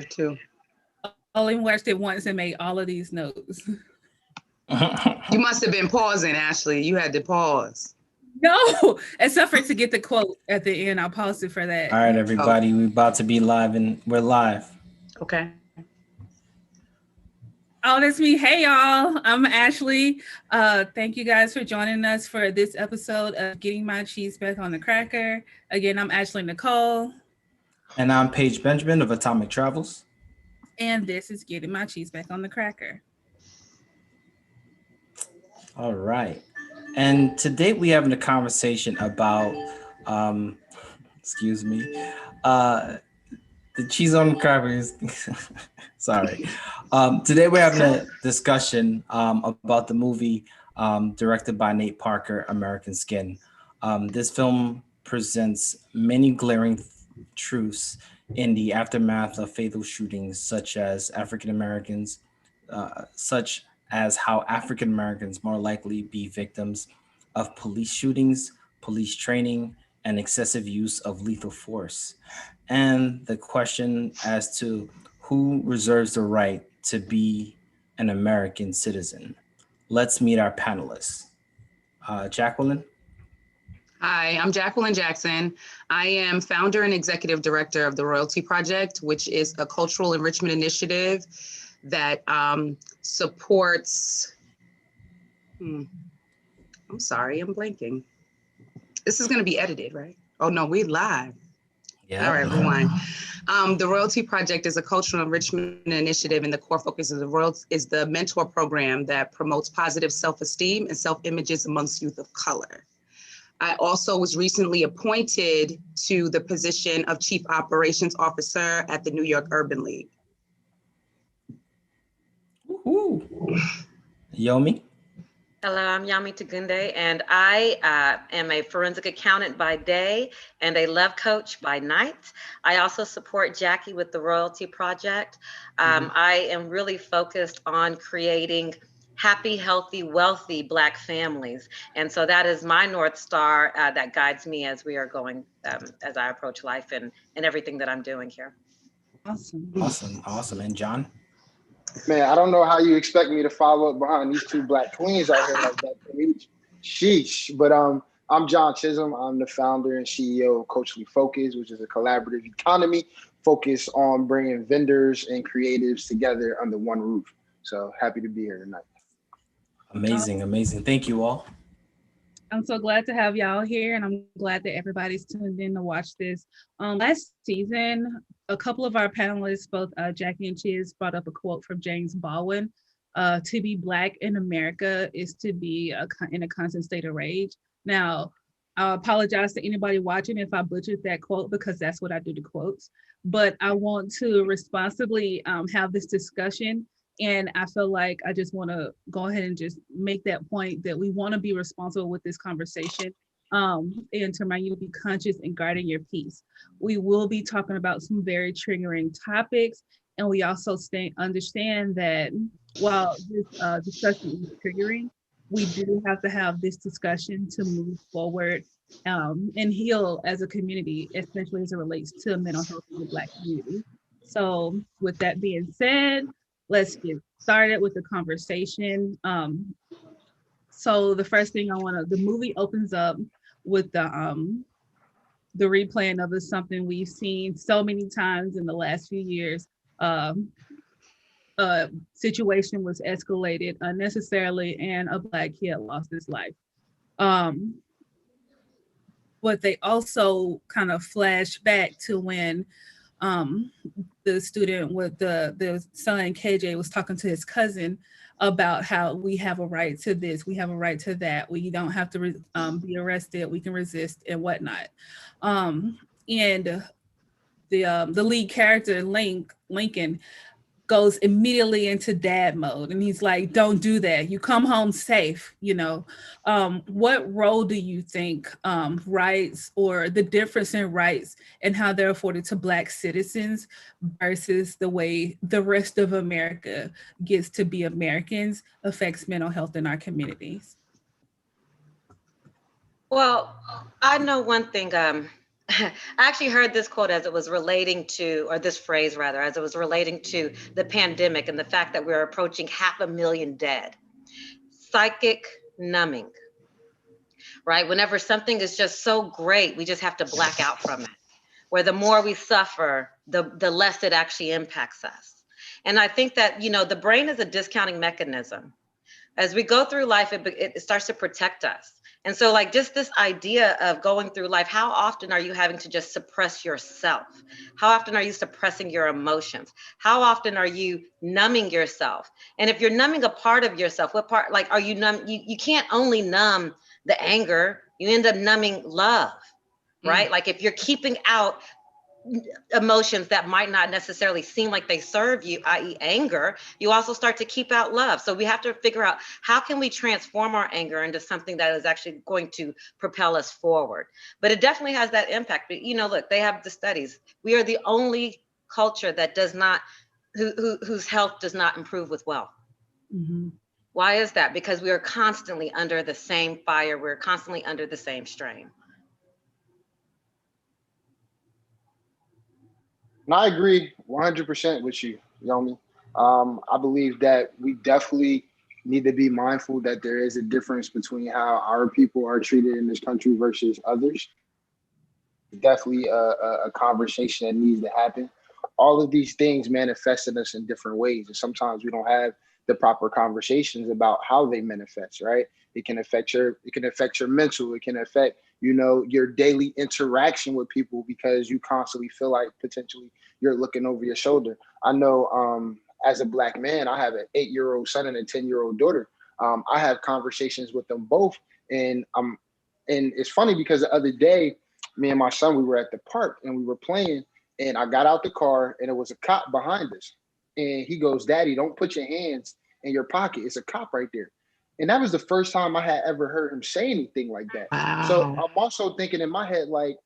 too. Only watched it once and made all of these notes. You must have been pausing, Ashley. You had to pause. No, except for to get the quote at the end. I'll pause it for that. All right, Oh, everybody, we're about to be live, and we're live. okay. Oh, that's me. Hey, y'all. I'm Ashley. Thank you guys for joining us for this episode of Getting My Cheese Back on the Cracker. Again, I'm Ashley Nicole. And I'm Paige Benjamin of Atomic Travels. And this is Getting My Cheese Back on the Cracker. All right. And today we having a conversation about, excuse me, the cheese on the crackers. Sorry. Today we're having a discussion about the movie directed by Nate Parker, American Skin. This film presents many glaring truths in the aftermath of fatal shootings, such as African Americans, such as how African Americans more likely be victims of police shootings, police training, and excessive use of lethal force. And the question as to who reserves the right to be an American citizen. Let's meet our panelists. Jacqueline? Hi, I'm Jacqueline Jackson. I am founder and executive director of the Royalty Project, which is a cultural enrichment initiative that supports, I'm sorry, I'm blanking. This is going to be edited, right? Oh, no, we live. Yeah. All right, everyone. The Royalty Project is a cultural enrichment initiative, and the core focus of the Royalty is the mentor program that promotes positive self-esteem and self-images amongst youth of color. I also was recently appointed to the position of Chief Operations Officer at the New York Urban League. Ooh. Yomi? Hello, I'm Yami Tagunde, and I am a forensic accountant by day and a love coach by night. I also support Jackie with the Royalty Project. I am really focused on creating happy, healthy, wealthy Black families. And so that is my North Star that guides me as we are going, as I approach life and everything that I'm doing here. Awesome. And John? Man, I don't know how you expect me to follow up behind these two Black queens out here like that. Sheesh. But I'm John Chisholm. I'm the founder and CEO of Culturally Focused, which is a collaborative economy focused on bringing vendors and creatives together under one roof. So happy to be here tonight. Amazing. Thank you all. I'm so glad to have y'all here, and I'm glad that everybody's tuned in to watch this. Last season, a couple of our panelists, both Jackie and Chiz, brought up a quote from James Baldwin. To be Black in America is to be in a constant state of rage. Now, I apologize to anybody watching if I butchered that quote, because that's what I do to quotes. But I want to responsibly have this discussion. And I feel like I just want to go ahead and just make that point that we want to be responsible with this conversation and to remind you to be conscious and guarding your peace. We will be talking about some very triggering topics. And we also understand that while this discussion is triggering, we do have to have this discussion to move forward and heal as a community, especially as it relates to mental health in the Black community. So with that being said, let's get started with the conversation. So the first thing the movie opens up with the replaying of something we've seen so many times in the last few years. A situation was escalated unnecessarily and a Black kid lost his life. But they also kind of flash back to when the student with the son KJ was talking to his cousin about how we have a right to this, we have a right to that, we don't have to be arrested, we can resist and whatnot. And the lead character Lincoln goes immediately into dad mode, and he's like, don't do that, you come home safe. What role do you think rights, or the difference in rights and how they're afforded to Black citizens versus the way the rest of America gets to be Americans affects mental health in our communities? Well, I know one thing I actually heard this quote as it was relating to, or this phrase rather, as it was relating to the pandemic and the fact that we're approaching 500,000 dead. Psychic numbing, right? Whenever something is just so great, we just have to black out from it. Where the more we suffer, the less it actually impacts us. And I think that, the brain is a discounting mechanism. As we go through life, it starts to protect us. And so like just this idea of going through life, how often are you having to just suppress yourself? How often are you suppressing your emotions? How often are you numbing yourself? And if you're numbing a part of yourself, what part, like, are you numb? You can't only numb the anger, you end up numbing love, right? Like if you're keeping out emotions that might not necessarily seem like they serve you, i.e. anger, you also start to keep out love. So we have to figure out how can we transform our anger into something that is actually going to propel us forward. But it definitely has that impact. But look, they have the studies. We are the only culture that does not, whose health does not improve with wealth. Mm-hmm. Why is that? Because we are constantly under the same fire. We're constantly under the same strain. And I agree 100% with you, Yomi. I believe that we definitely need to be mindful that there is a difference between how our people are treated in this country versus others. Definitely a conversation that needs to happen. All of these things manifest in us in different ways. And sometimes we don't have the proper conversations about how they manifest, right? It can affect your mental, it can affect, your daily interaction with people because you constantly feel like potentially you're looking over your shoulder. I know as a Black man, I have an 8-year-old son and a 10-year-old daughter. I have conversations with them both. And it's funny because the other day, me and my son, we were at the park and we were playing, and I got out the car and it was a cop behind us. And he goes, "Daddy, don't put your hands in your pocket. It's a cop right there." And that was the first time I had ever heard him say anything like that. Wow. So I'm also thinking in my head, like,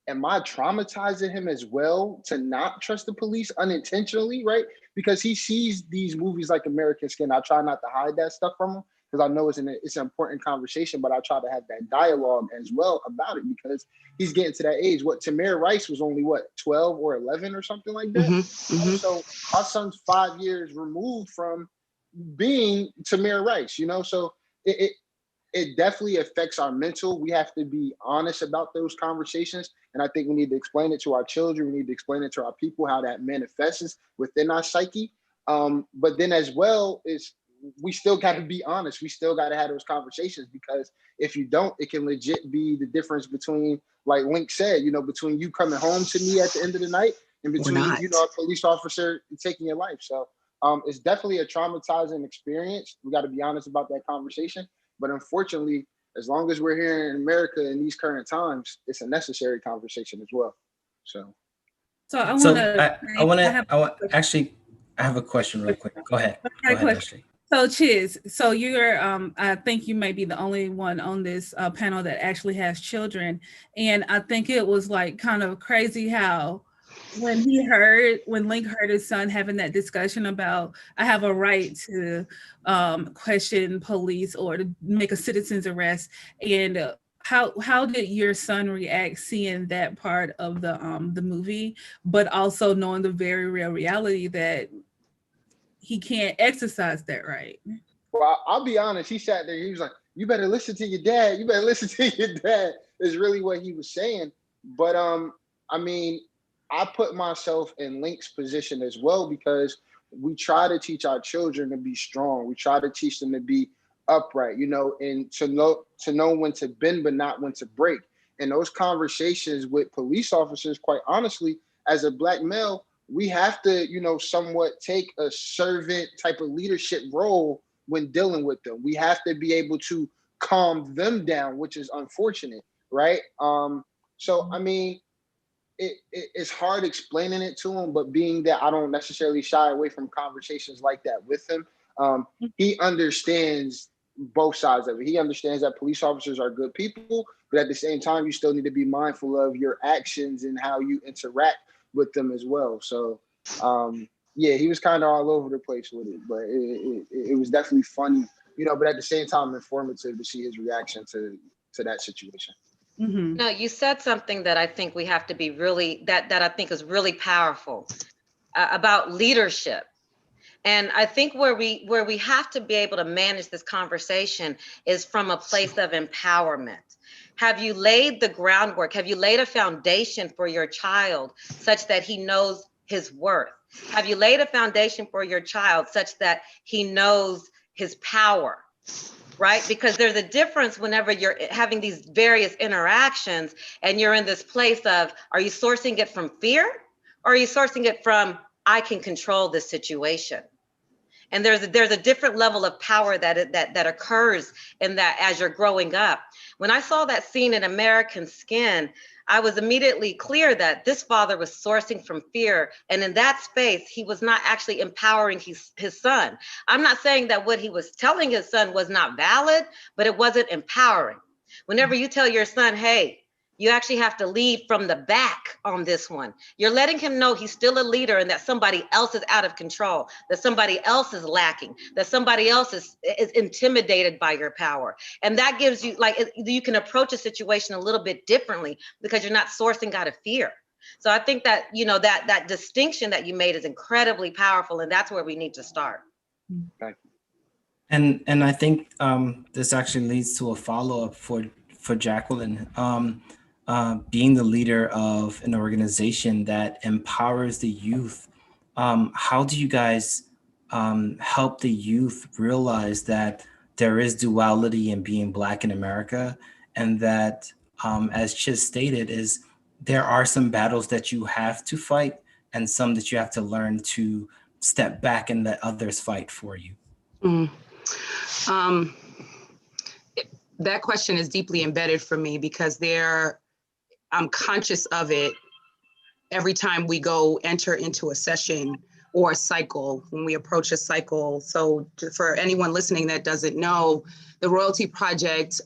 am I traumatizing him as well to not trust the police unintentionally, right? Because he sees these movies like American Skin. I try not to hide that stuff from him because I know it's an important conversation, but I try to have that dialogue as well about it because he's getting to that age. What, Tamir Rice was only, 12 or 11 or something like that? Mm-hmm. Mm-hmm. So our son's 5 years removed from being Tamir Rice, so it definitely affects our mental. We have to be honest about those conversations. And I think we need to explain it to our children. We need to explain it to our people, how that manifests within our psyche. But then as well is we still got to be honest. We still got to have those conversations because if you don't, it can legit be the difference between, like Link said, between you coming home to me at the end of the night and between, a police officer taking your life. So it's definitely a traumatizing experience. We got to be honest about that conversation. But unfortunately, as long as we're here in America in these current times, it's a necessary conversation as well. So I want to. I have a question real quick. Go ahead. Go ahead, Ashley. So Chiz, so you're, I think you may be the only one on this panel that actually has children. And I think it was like kind of crazy how when Link heard his son having that discussion about, I have a right to question police or to make a citizen's arrest. And how did your son react seeing that part of the movie, but also knowing the very real reality that he can't exercise that right? Well, I'll be honest. He sat there. He was like, "You better listen to your dad. You better listen to your dad." Is really what he was saying. But I mean, I put myself in Link's position as well because we try to teach our children to be strong. We try to teach them to be upright, and to know when to bend but not when to break. And those conversations with police officers, quite honestly, as a Black male, we have to, somewhat take a servant type of leadership role when dealing with them. We have to be able to calm them down, which is unfortunate, right? So, I mean, it's hard explaining it to him, but being that I don't necessarily shy away from conversations like that with him, he understands both sides of it. He understands that police officers are good people, but at the same time, you still need to be mindful of your actions and how you interact with them as well. So, yeah, he was kind of all over the place with it, but it was definitely funny, but at the same time informative to see his reaction to that situation. Mhm. No, you said something that I think we have to be really, that I think is really powerful, about leadership. And I think where we have to be able to manage this conversation is from a place of empowerment. Have you laid the groundwork? Have you laid a foundation for your child such that he knows his worth? Have you laid a foundation for your child such that he knows his power? Right? Because there's a difference whenever you're having these various interactions and you're in this place of, are you sourcing it from fear, or are you sourcing it from, I can control this situation? And there's a different level of power that occurs in that as you're growing up. When I saw that scene in American Skin, I was immediately clear that this father was sourcing from fear, and in that space he was not actually empowering his son. I'm not saying that what he was telling his son was not valid, but it wasn't empowering. Whenever you tell your son, hey, you actually have to lead from the back on this one, you're letting him know he's still a leader and that somebody else is out of control, that somebody else is lacking, that somebody else is intimidated by your power. And that gives you, like, you can approach a situation a little bit differently because you're not sourcing out of fear. So I think that, you know, that distinction that you made is incredibly powerful, and that's where we need to start. Thank you. And I think this actually leads to a follow-up for Jacqueline. Being the leader of an organization that empowers the youth, how do you guys help the youth realize that there is duality in being Black in America, and that, as Chiz stated, is there are some battles that you have to fight and some that you have to learn to step back and let others fight for you? Mm. That question is deeply embedded for me because I'm conscious of it every time we go enter into a session or a cycle, when we approach a cycle. So for anyone listening that doesn't know, the Royalty Project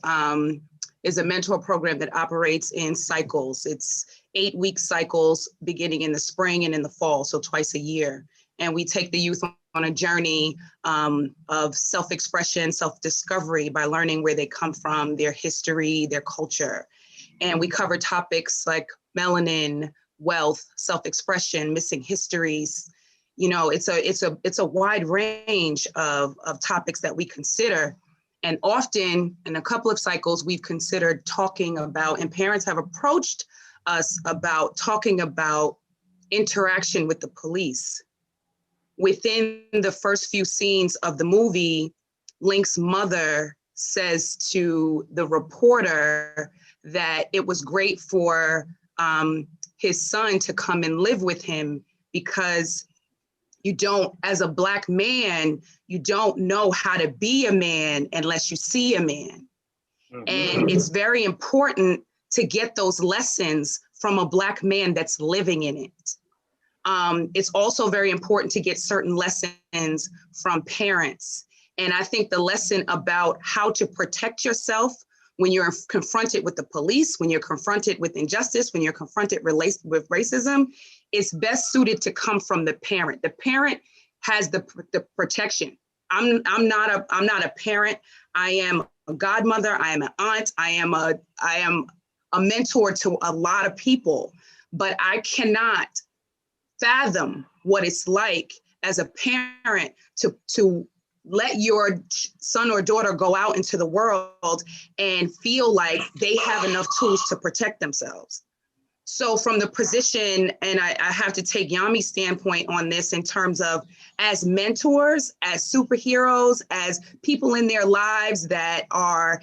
is a mentor program that operates in cycles. It's 8-week cycles beginning in the spring and in the fall, so twice a year. And we take the youth on a journey of self-expression, self-discovery by learning where they come from, their history, their culture. And we cover topics like melanin, wealth, self-expression, missing histories. You know, it's a wide range of topics that we consider. And often in a couple of cycles, we've considered talking about, and parents have approached us about talking about interaction with the police. Within the first few scenes of the movie, Link's mother says to the reporter that it was great for his son to come and live with him because you don't, as a Black man, you don't know how to be a man unless you see a man. Mm-hmm. And it's very important to get those lessons from a Black man that's living in it. It's also very important to get certain lessons from parents. And I think the lesson about how to protect yourself when you're confronted with the police, when you're confronted with injustice, when you're confronted with racism, is best suited to come from the parent. The parent has the protection. I'm not a parent. I am a godmother. I am an aunt. I am a mentor to a lot of people, but I cannot fathom what it's like as a parent to let your son or daughter go out into the world and feel like they have enough tools to protect themselves. So from the position, and I have to take Yami's standpoint on this in terms of as mentors, as superheroes, as people in their lives that are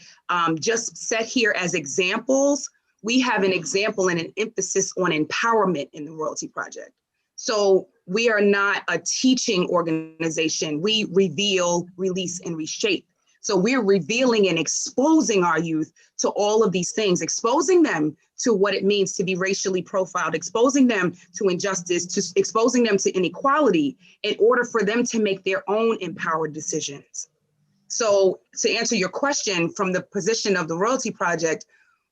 just set here as examples, we have an example and an emphasis on empowerment in the Royalty Project. So we are not a teaching organization. We reveal, release, and reshape. So we're revealing and exposing our youth to all of these things, exposing them to what it means to be racially profiled, exposing them to injustice, to exposing them to inequality in order for them to make their own empowered decisions. So to answer your question, from the position of the Royalty Project,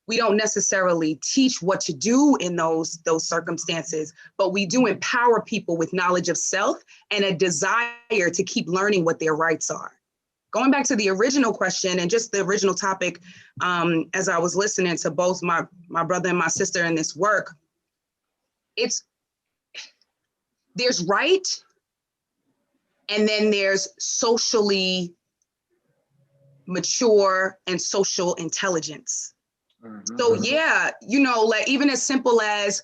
we don't necessarily teach what to do in those circumstances, but we do empower people with knowledge of self and a desire to keep learning what their rights are. going back to the original question and just the original topic, as I was listening to both my brother and my sister in this work, there's right, and then there's socially mature and social intelligence. So yeah, like even as simple as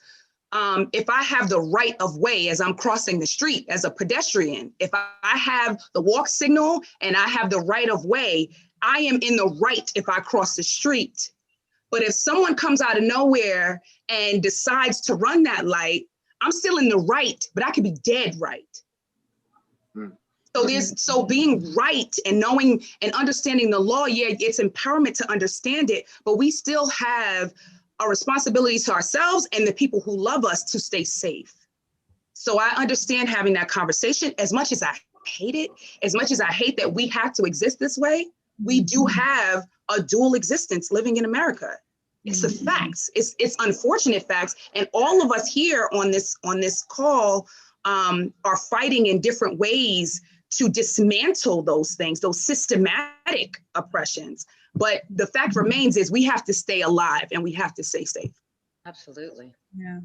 if I have the right of way as I'm crossing the street as a pedestrian, if I have the walk signal and I have the right of way, I am in the right if I cross the street. But if someone comes out of nowhere and decides to run that light, I'm still in the right, but I could be dead right. So being right and knowing and understanding the law, yeah, it's empowerment to understand it, but we still have a responsibility to ourselves and the people who love us to stay safe. So I understand having that conversation. As much as I hate it, as much as I hate that we have to exist this way, we do have a dual existence living in America. It's the facts. It's unfortunate facts. And all of us here on this call are fighting in different ways to dismantle those things, those systematic oppressions. But the fact remains is we have to stay alive and we have to stay safe. Absolutely. Yeah.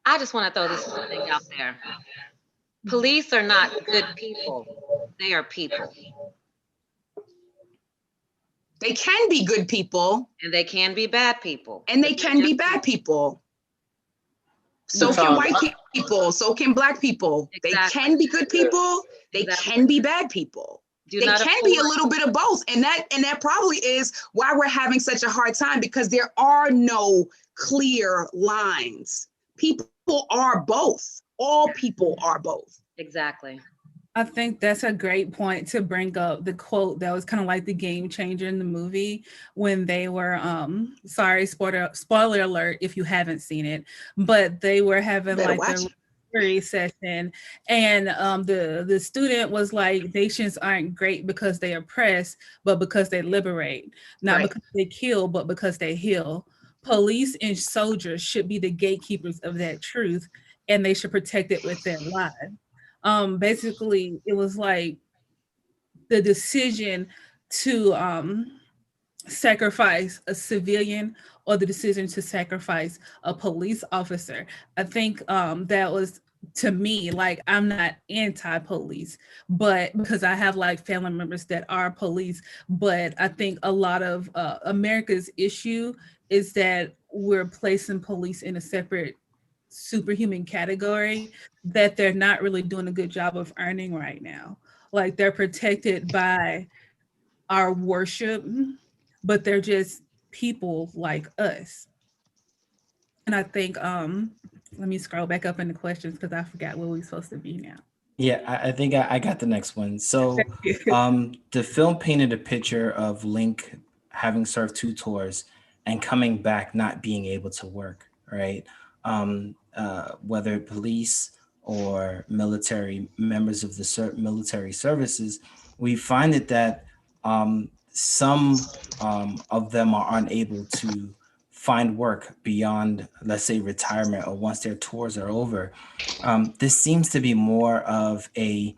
I just want to throw this thing out there. Police are not good people. They are people. They can be good people. And they can be bad people. And they can be bad people. So can white people, so can Black people. Exactly. They can be good people, they can be bad people. They can be a little bit of both. And that probably is why we're having such a hard time, because there are no clear lines. People are both. All people are both. Exactly. I think that's a great point to bring up the quote that was kind of like the game changer in the movie when they were, sorry, spoiler alert if you haven't seen it, but they were having like their literary session, and the student was like, nations aren't great because they oppress, but because they liberate, not because they kill, but because they heal. Police and soldiers should be the gatekeepers of that truth, and they should protect it with their lives. Basically, it was like the decision to sacrifice a civilian or the decision to sacrifice a police officer. I think that was, to me, like, I'm not anti-police, but because I have like family members that are police, but I think a lot of America's issue is that we're placing police in a separate superhuman category that they're not really doing a good job of earning right now. Like, they're protected by our worship, but they're just people like us. And I think, let me scroll back up in the questions because I forgot where we're supposed to be now. Yeah, I think I got the next one. So the film painted a picture of Link having served 2 tours and coming back not being able to work, right? Whether police or military members of the military services, we find that some of them are unable to find work beyond, let's say, retirement or once their tours are over. This seems to be more of a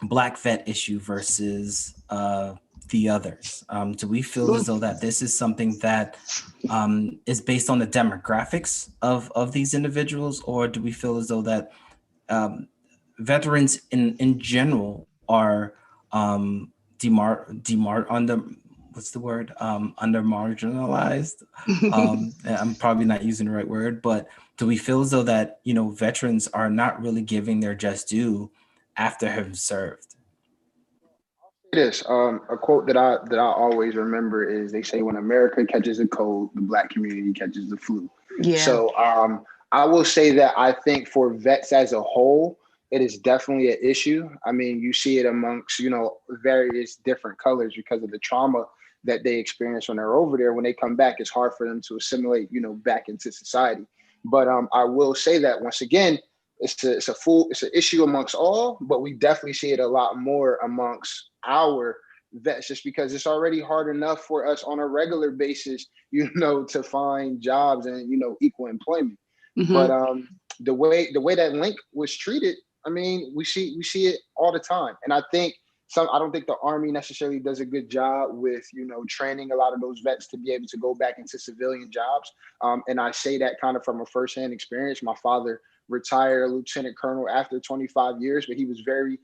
Black vet issue versus the others. Do we feel as though that this is something that is based on the demographics of these individuals, or do we feel as though that veterans in general are under marginalized? I'm probably not using the right word, but do we feel as though that, veterans are not really giving their just due after having served? This a quote that I always remember is, they say, when America catches a cold, the Black community catches the flu. Yeah. So I will say that I think for vets as a whole, it is definitely an issue. I mean, you see it amongst, various different colors because of the trauma that they experience when they're over there. When they come back, it's hard for them to assimilate, back into society. But I will say that once again, it's an issue amongst all, but we definitely see it a lot more amongst our vets, just because it's already hard enough for us on a regular basis, to find jobs and, equal employment. Mm-hmm. But the way that Link was treated, I mean, we see it all the time. And I don't think the Army necessarily does a good job with, training a lot of those vets to be able to go back into civilian jobs. And I say that kind of from a firsthand experience. My father retired a lieutenant colonel after 25 years, but he was very,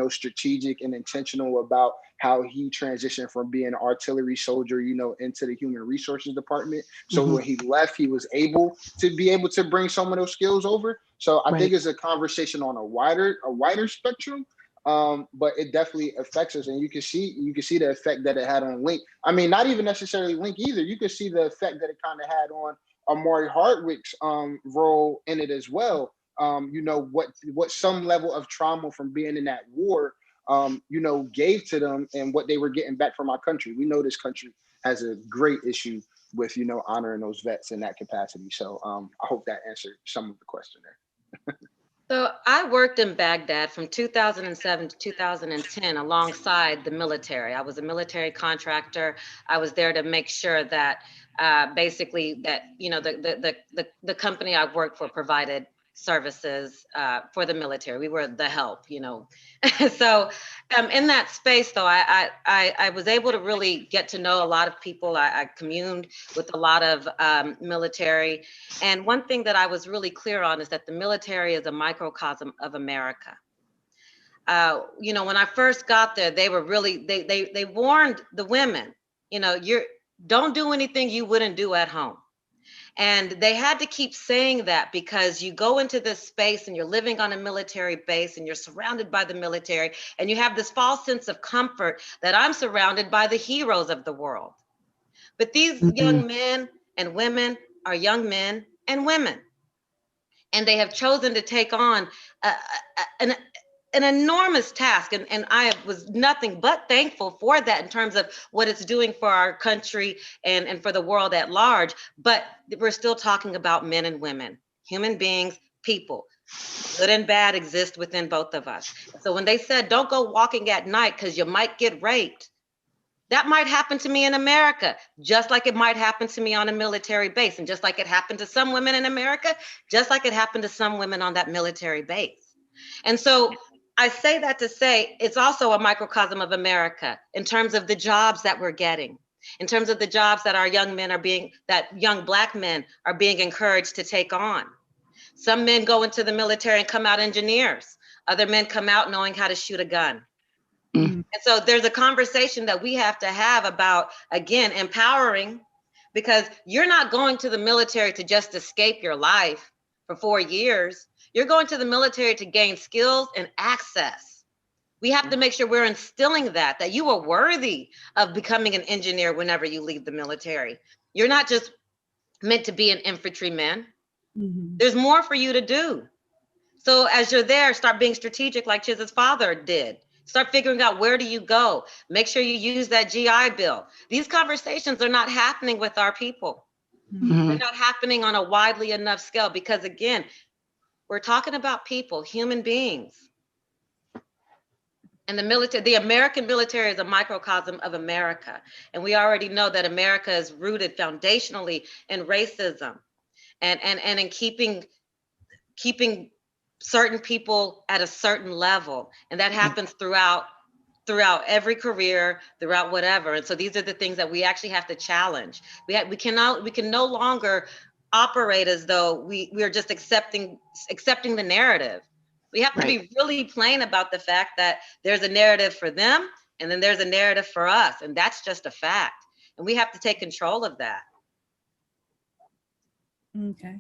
strategic and intentional about how he transitioned from being an artillery soldier, into the human resources department. So when he left, he was able to bring some of those skills over. So I think it's a conversation on a wider spectrum. But it definitely affects us, and you can see the effect that it had on Link. I mean, not even necessarily Link either. You can see the effect that it kind of had on Amari Hardwick's role in it as well. What some level of trauma from being in that war, gave to them, and what they were getting back from our country. We know this country has a great issue with honoring those vets in that capacity. So I hope that answered some of the question there. So I worked in Baghdad from 2007 to 2010 alongside the military. I was a military contractor. I was there to make sure that basically that, the company I worked for provided services for the military. We were the help, So in that space, though, I was able to really get to know a lot of people. I communed with a lot of military. And one thing that I was really clear on is that the military is a microcosm of America. When I first got there, they were really, they warned the women, don't do anything you wouldn't do at home. And they had to keep saying that because you go into this space and you're living on a military base and you're surrounded by the military and you have this false sense of comfort that I'm surrounded by the heroes of the world. But these young men and women are young men and women. And they have chosen to take on an enormous task. And I was nothing but thankful for that in terms of what it's doing for our country and for the world at large. But we're still talking about men and women, human beings, people. Good and bad exist within both of us. So when they said, don't go walking at night because you might get raped, that might happen to me in America, just like it might happen to me on a military base. And just like it happened to some women in America, just like it happened to some women on that military base. And so I say that to say it's also a microcosm of America in terms of the jobs that we're getting, in terms of the jobs that our young men that young Black men are being encouraged to take on. Some men go into the military and come out engineers. Other men come out knowing how to shoot a gun. And so there's a conversation that we have to have about, again, empowering, because you're not going to the military to just escape your life for 4 years. You're going to the military to gain skills and access. We have to make sure we're instilling that you are worthy of becoming an engineer whenever you leave the military. You're not just meant to be an infantryman. There's more for you to do. So as you're there, start being strategic like Chiz's father did. Start figuring out, where do you go? Make sure you use that GI Bill. These conversations are not happening with our people. They're not happening on a widely enough scale because, again, we're talking about people, human beings. And the military, the American military is a microcosm of America. And we already know that America is rooted foundationally in racism and in keeping certain people at a certain level. And that happens throughout every career, throughout whatever. And so these are the things that we actually have to challenge. We can no longer operate as though we are just accepting the narrative. We have to be really plain about the fact that there's a narrative for them and then there's a narrative for us, and that's just a fact. And we have to take control of that. Okay.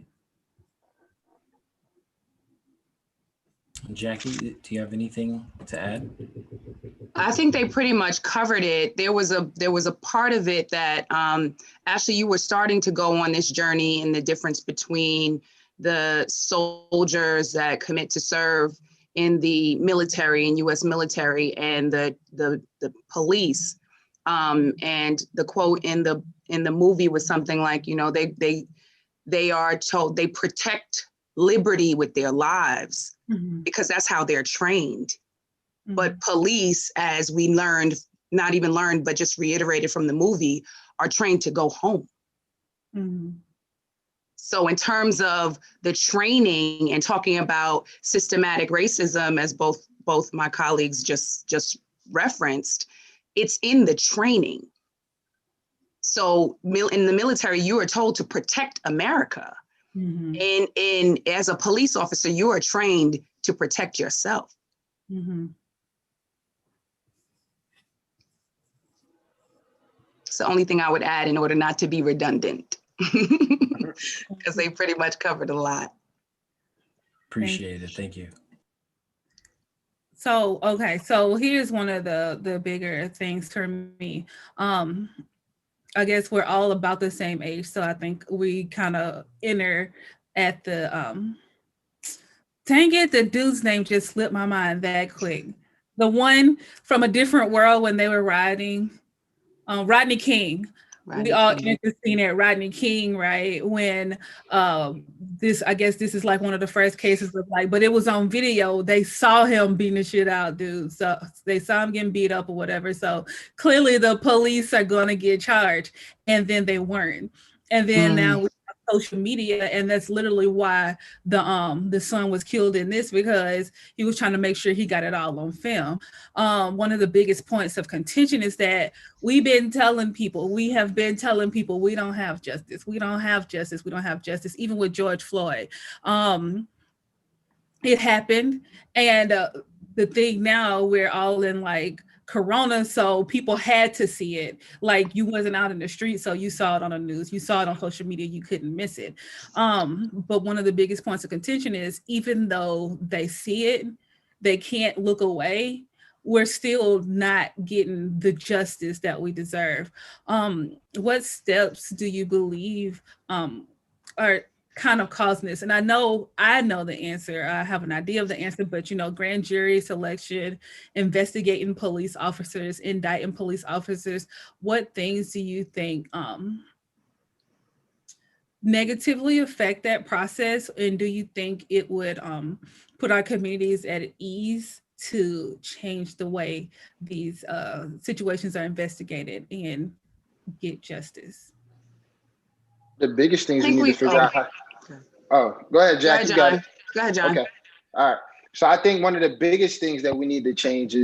Jackie, do you have anything to add? I think they pretty much covered it. There was a part of it that actually you were starting to go on this journey and the difference between the soldiers that commit to serve in the military and U.S. military and the police. And the quote in the movie was something like, they are told they protect liberty with their lives because that's how they're trained. But police, as we learned, not even learned, but just reiterated from the movie, are trained to go home. So in terms of the training and talking about systematic racism, as both my colleagues just referenced, it's in the training. So in the military, you are told to protect America. Mm-hmm. And as a police officer, you are trained to protect yourself. Mm-hmm. It's the only thing I would add in order not to be redundant, because they pretty much covered a lot. Appreciate it. Thank you. So, okay, so here's one of the bigger things for me. I guess we're all about the same age, so I think we kind of enter at the dang it, the dude's name just slipped my mind that quick. The one from A Different World when they were riding, Rodney King. We all entered the scene at Rodney King, right? When I guess this is like one of the first cases of like, but it was on video. They saw him beating the shit out, dude. So they saw him getting beat up or whatever. So clearly the police are gonna get charged, and then they weren't. And then now we have social media, and that's literally why the son was killed in this, because he was trying to make sure he got it all on film. One of the biggest points of contention is that we have been telling people we don't have justice. We don't have justice. We don't have justice. Even with George Floyd, it happened. And the thing now, we're all in like Corona, so people had to see it. Like, you wasn't out in the street, so you saw it on the news, you saw it on social media, you couldn't miss it. But one of the biggest points of contention is, even though they see it, they can't look away. We're still not getting the justice that we deserve. What steps do you believe are kind of causing this? And I know the answer. I have an idea of the answer, but grand jury selection, investigating police officers, indicting police officers. What things do you think negatively affect that process? And do you think it would put our communities at ease to change the way these situations are investigated and get justice? The biggest things we need to figure out how. Oh, go ahead, Jack. You got it. Go ahead, John. Okay. All right. So I think one of the biggest things that we need to change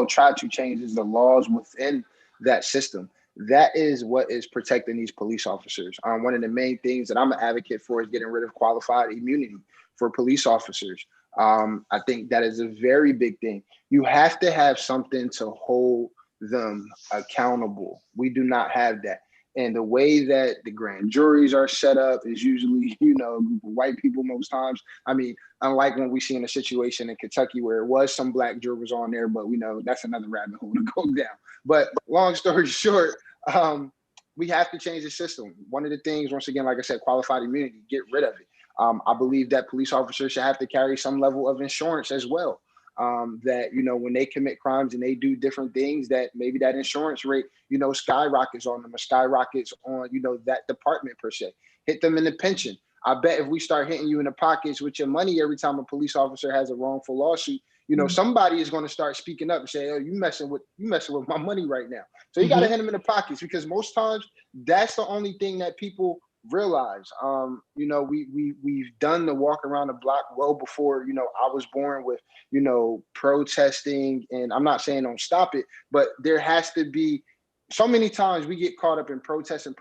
try to change is the laws within that system. That is what is protecting these police officers. One of the main things that I'm an advocate for is getting rid of qualified immunity for police officers. I think that is a very big thing. You have to have something to hold them accountable. We do not have that. And the way that the grand juries are set up is usually, a group of white people most times. I mean, unlike when we see in a situation in Kentucky where it was some black jurors on there, but we know that's another rabbit hole to go down. But long story short, we have to change the system. One of the things, once again, like I said, qualified immunity, get rid of it. I believe that police officers should have to carry some level of insurance as well. That, when they commit crimes and they do different things, that maybe that insurance rate, skyrockets on them, or skyrockets on, that department per se. Hit them in the pension. I bet if we start hitting you in the pockets with your money every time a police officer has a wrongful lawsuit, somebody is going to start speaking up and say, "Oh, you messing with my money right now." So you got to hit them in the pockets, because most times that's the only thing that people realize. We've done the walk around the block well before, I was born, with, protesting. And I'm not saying don't stop it, but there has to be, so many times we get caught up in protesting.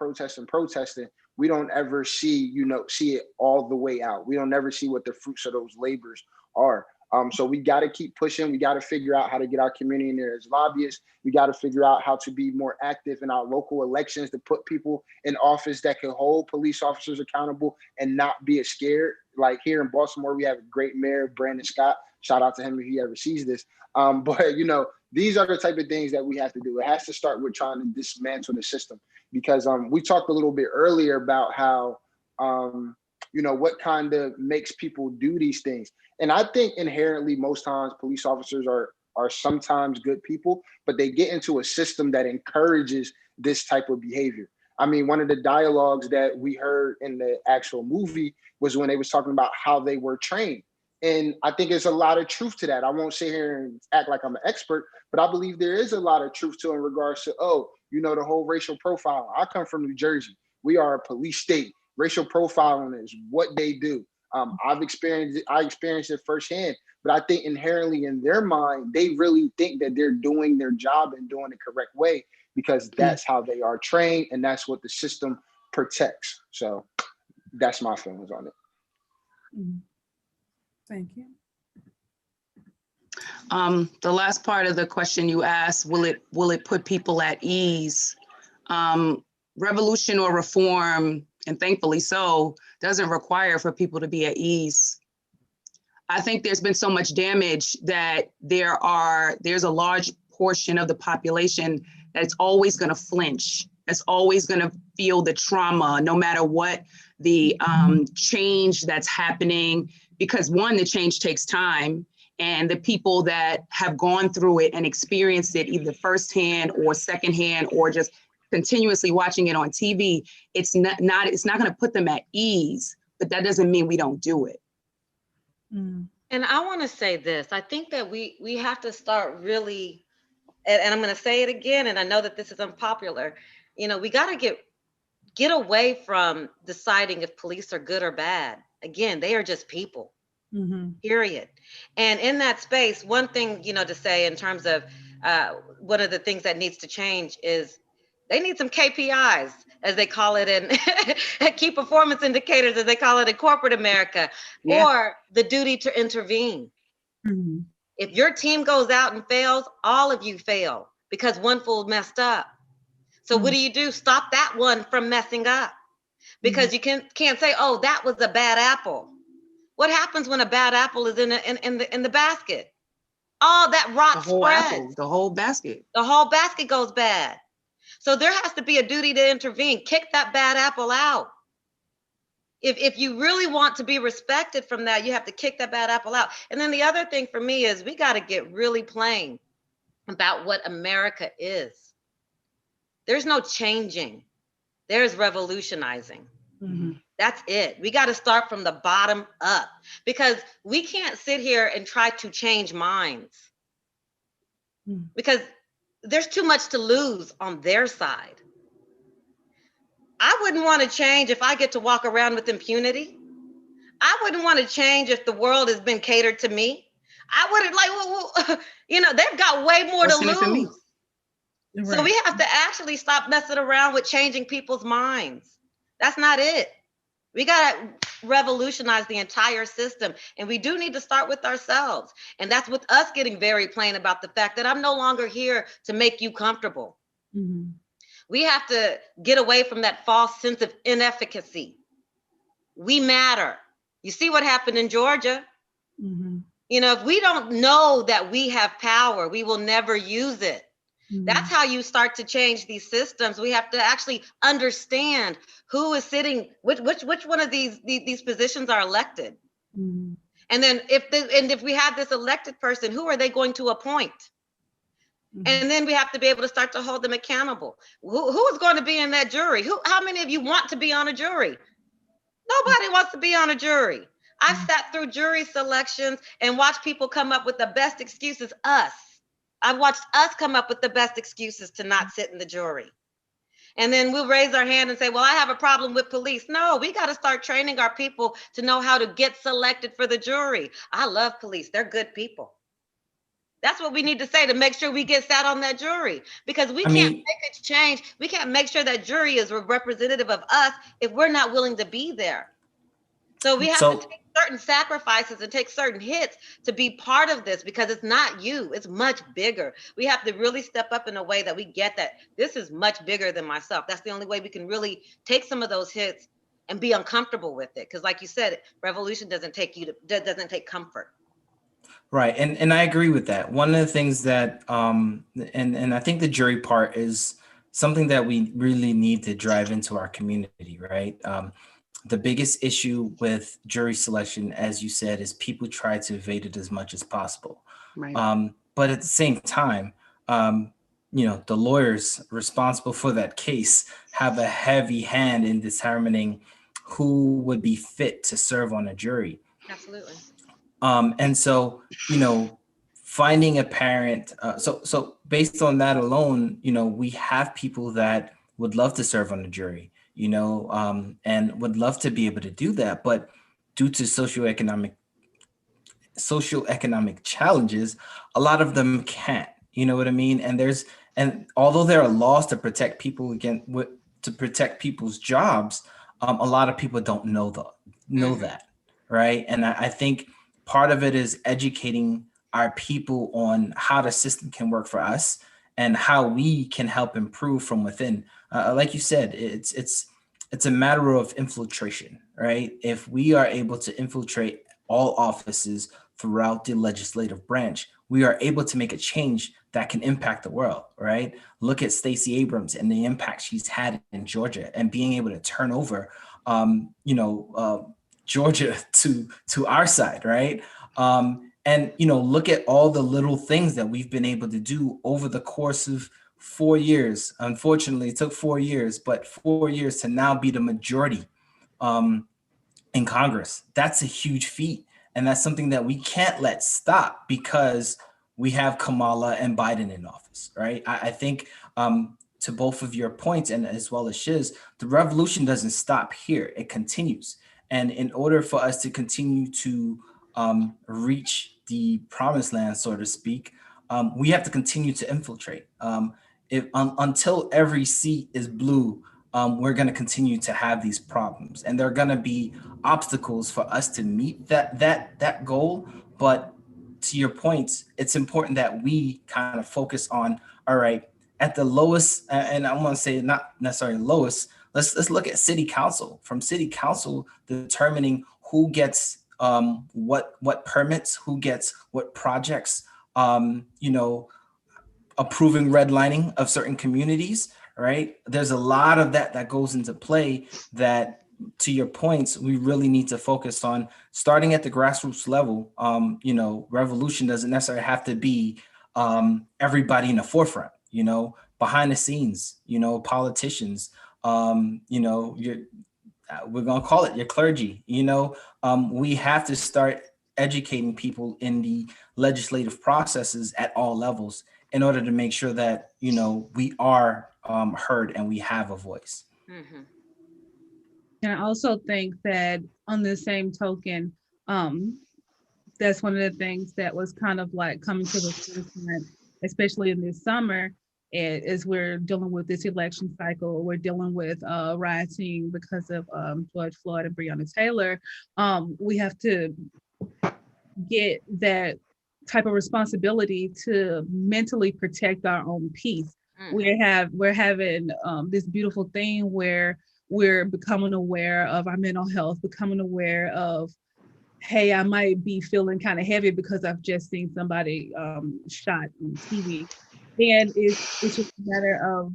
We don't ever see it all the way out. We don't ever see what the fruits of those labors are. So we got to keep pushing. We got to figure out how to get our community in there as lobbyists. We got to figure out how to be more active in our local elections, to put people in office that can hold police officers accountable and not be scared. Like here in Baltimore, we have a great mayor, Brandon Scott. Shout out to him if he ever sees this. But these are the type of things that we have to do. It has to start with trying to dismantle the system, because we talked a little bit earlier about how what kind of makes people do these things. And I think inherently, most times police officers are sometimes good people, but they get into a system that encourages this type of behavior. I mean, one of the dialogues that we heard in the actual movie was when they was talking about how they were trained. And I think there's a lot of truth to that. I won't sit here and act like I'm an expert, but I believe there is a lot of truth to in regards to, the whole racial profile. I come from New Jersey. We are a police state. Racial profiling is what they do. I experienced it firsthand, but I think inherently in their mind, they really think that they're doing their job and doing the correct way because that's how they are trained and that's what the system protects. So that's my feelings on it. Thank you. The last part of the question you asked, will it put people at ease? Revolution or reform, and thankfully so, doesn't require for people to be at ease. I think there's been so much damage that there's a large portion of the population that's always going to flinch. That's always going to feel the trauma, no matter what the change that's happening. Because one, the change takes time, and the people that have gone through it and experienced it either firsthand or secondhand or just continuously watching it on TV, it's not going to put them at ease, but that doesn't mean we don't do it. And I want to say this. I think that we have to start really, and I'm going to say it again, and I know that this is unpopular. We got to get away from deciding if police are good or bad. Again, they are just people. Period. And in that space, one thing, to say in terms of one of the things that needs to change is they need some KPIs, as they call it, in key performance indicators, as they call it in corporate America, or the duty to intervene. If your team goes out and fails, all of you fail because one fool messed up. So what do? Stop that one from messing up, because you can't say, oh, that was a bad apple. What happens when a bad apple is in the basket? All that rot spreads. The whole basket. The whole basket goes bad. So there has to be a duty to intervene. Kick that bad apple out. If you really want to be respected from that, you have to kick that bad apple out. And then the other thing for me is we got to get really plain about what America is. There's no changing. There's revolutionizing. That's it. We got to start from the bottom up, because we can't sit here and try to change minds, because there's too much to lose on their side. I wouldn't want to change if I get to walk around with impunity. I wouldn't want to change if the world has been catered to me. I wouldn't they've got way more to lose. Right. So we have to actually stop messing around with changing people's minds. That's not it. We got to revolutionize the entire system. And we do need to start with ourselves. And that's with us getting very plain about the fact that I'm no longer here to make you comfortable. We have to get away from that false sense of inefficacy. We matter. You see what happened in Georgia? If we don't know that we have power, we will never use it. That's how you start to change these systems. We have to actually understand who is sitting, which one of these positions are elected. And then if we have this elected person, who are they going to appoint? And then we have to be able to start to hold them accountable. Who is going to be in that jury? How many of you want to be on a jury? Nobody wants to be on a jury. I've sat through jury selections and watched people come up with the best excuses. I've watched us come up with the best excuses to not sit in the jury. And then we'll raise our hand and say, well, I have a problem with police. No, we got to start training our people to know how to get selected for the jury. I love police. They're good people. That's what we need to say to make sure we get sat on that jury, because we can't make a change. We can't make sure that jury is a representative of us if we're not willing to be there. So we have to take certain sacrifices and take certain hits to be part of this, because it's not you, it's much bigger. We have to really step up in a way that we get that this is much bigger than myself. That's the only way we can really take some of those hits and be uncomfortable with it. Because like you said, revolution doesn't take comfort. Right. And I agree with that. One of the things that, and I think the jury part is something that we really need to drive into our community, right? The biggest issue with jury selection, as you said, is people try to evade it as much as possible. Right. But at the same time, the lawyers responsible for that case have a heavy hand in determining who would be fit to serve on a jury. Absolutely. And so, finding a parent, so based on that alone, we have people that would love to serve on the jury. and would love to be able to do that. But due to socioeconomic challenges, a lot of them can't, you know what I mean? And although there are laws to protect people to protect people's jobs, a lot of people don't know that, right? And I think part of it is educating our people on how the system can work for us and how we can help improve from within. Like you said, it's a matter of infiltration, right? If we are able to infiltrate all offices throughout the legislative branch, we are able to make a change that can impact the world, right? Look at Stacey Abrams and the impact she's had in Georgia, and being able to turn over, Georgia to our side, right? And look at all the little things that we've been able to do over the course of 4 years. Unfortunately, it took 4 years, but 4 years to now be the majority in Congress. That's a huge feat. And that's something that we can't let stop because we have Kamala and Biden in office, right? I think to both of your points, and as well as Shiz, the revolution doesn't stop here. It continues. And in order for us to continue to reach the promised land, so to speak, we have to continue to infiltrate. Until every seat is blue, we're going to continue to have these problems, and there are going to be obstacles for us to meet that goal. But to your point, it's important that we kind of focus on, all right, at the lowest, and I want to say not necessarily lowest, let's look at city council. From city council determining who gets what permits, who gets what projects, approving redlining of certain communities, right? There's a lot of that goes into play that, to your points, we really need to focus on starting at the grassroots level. Revolution doesn't necessarily have to be everybody in the forefront, behind the scenes, politicians, we're going to call it your clergy, we have to start educating people in the legislative processes at all levels in order to make sure that, we are heard and we have a voice. Mm-hmm. And I also think that on the same token, that's one of the things that was kind of like coming to the forefront, especially in this summer, is we're dealing with this election cycle. We're dealing with rioting because of George Floyd and Breonna Taylor. We have to get that type of responsibility to mentally protect our own peace. We're having this beautiful thing where we're becoming aware of our mental health, becoming aware of, hey, I might be feeling kind of heavy because I've just seen somebody shot on TV. And it's just a matter of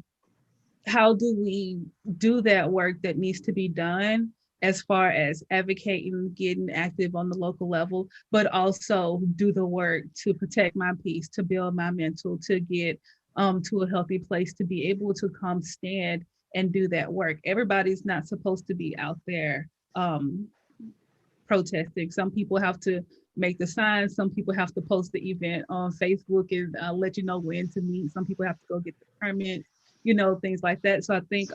how do we do that work that needs to be done as far as advocating, getting active on the local level, but also do the work to protect my peace, to build my mental, to get to a healthy place, to be able to come stand and do that work. Everybody's not supposed to be out there protesting. Some people have to make the signs. Some people have to post the event on Facebook and let you know when to meet. Some people have to go get the permit, things like that. So I think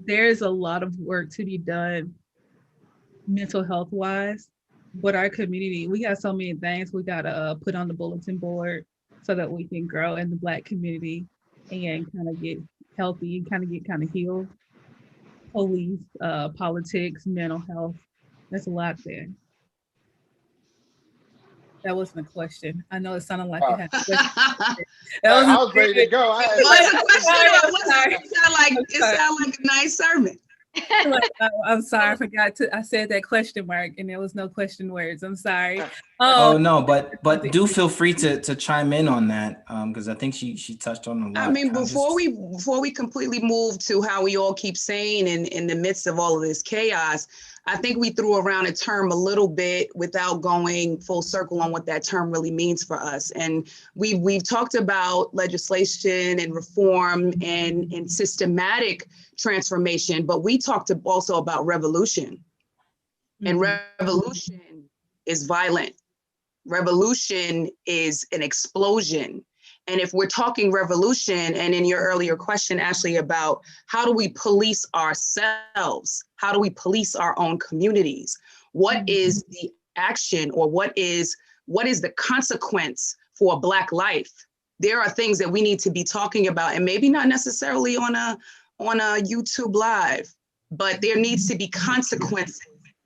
there's a lot of work to be done mental health wise, but our community, we got so many things we got to put on the bulletin board so that we can grow in the Black community and kind of get healthy and kind of healed. Police, politics, mental health. There's a lot there. That wasn't a question. I know it sounded like it had a question. I was ready to go. It was a question. It sounded like a nice sermon. I'm sorry, I said that question mark and there was no question words. I'm sorry. Oh no, but do feel free to chime in on that because I think she touched on a lot. I mean, before we completely move to how we all keep saying in the midst of all of this chaos, I think we threw around a term a little bit without going full circle on what that term really means for us. And we've talked about legislation and reform and systematic transformation, but we talked also about revolution. And revolution is violent. Revolution is an explosion. And if we're talking revolution, and in your earlier question, Ashley, about how do we police ourselves? How do we police our own communities? What is the action, or what is the consequence for Black life? There are things that we need to be talking about, and maybe not necessarily on a YouTube live, but there needs to be consequences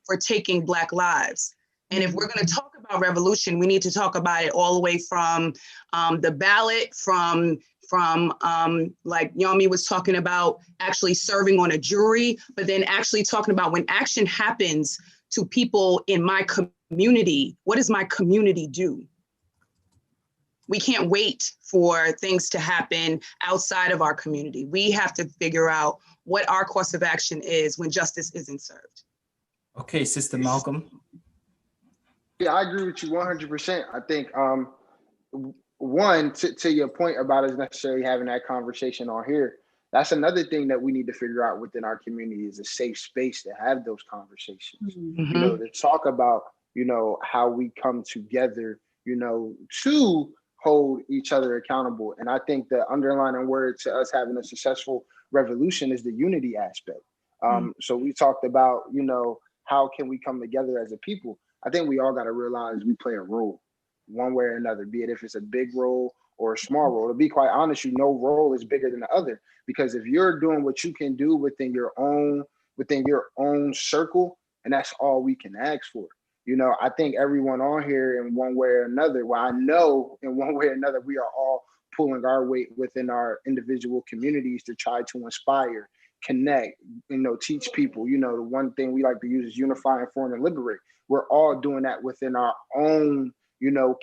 for taking Black lives. And if we're going to talk about revolution, we need to talk about it all the way from the ballot, from like Yami was talking about, actually serving on a jury, but then actually talking about when action happens to people in my community, what does my community do? We can't wait for things to happen outside of our community. We have to figure out what our course of action is when justice isn't served. Okay, Sister Malcolm. Yeah, I agree with you 100%. I think one, to your point about us necessarily having that conversation on here, that's another thing that we need to figure out within our community, is a safe space to have those conversations. You know, to talk about, you know, how we come together, you know, to hold each other accountable. And I think the underlying word to us having a successful revolution is the unity aspect. So we talked about, you know, how can we come together as a people? I think we all got to realize we play a role one way or another, be it if it's a big role or a small role. To be quite honest, no role is bigger than the other, because if you're doing what you can do within your own circle, and that's all we can ask for. You know, I think everyone on here in one way or another, well, I know in one way or another, we are all pulling our weight within our individual communities to try to inspire, connect, you know, teach people. You know, the one thing we like to use is unify, inform, and liberate. We're all doing that within our own, you know,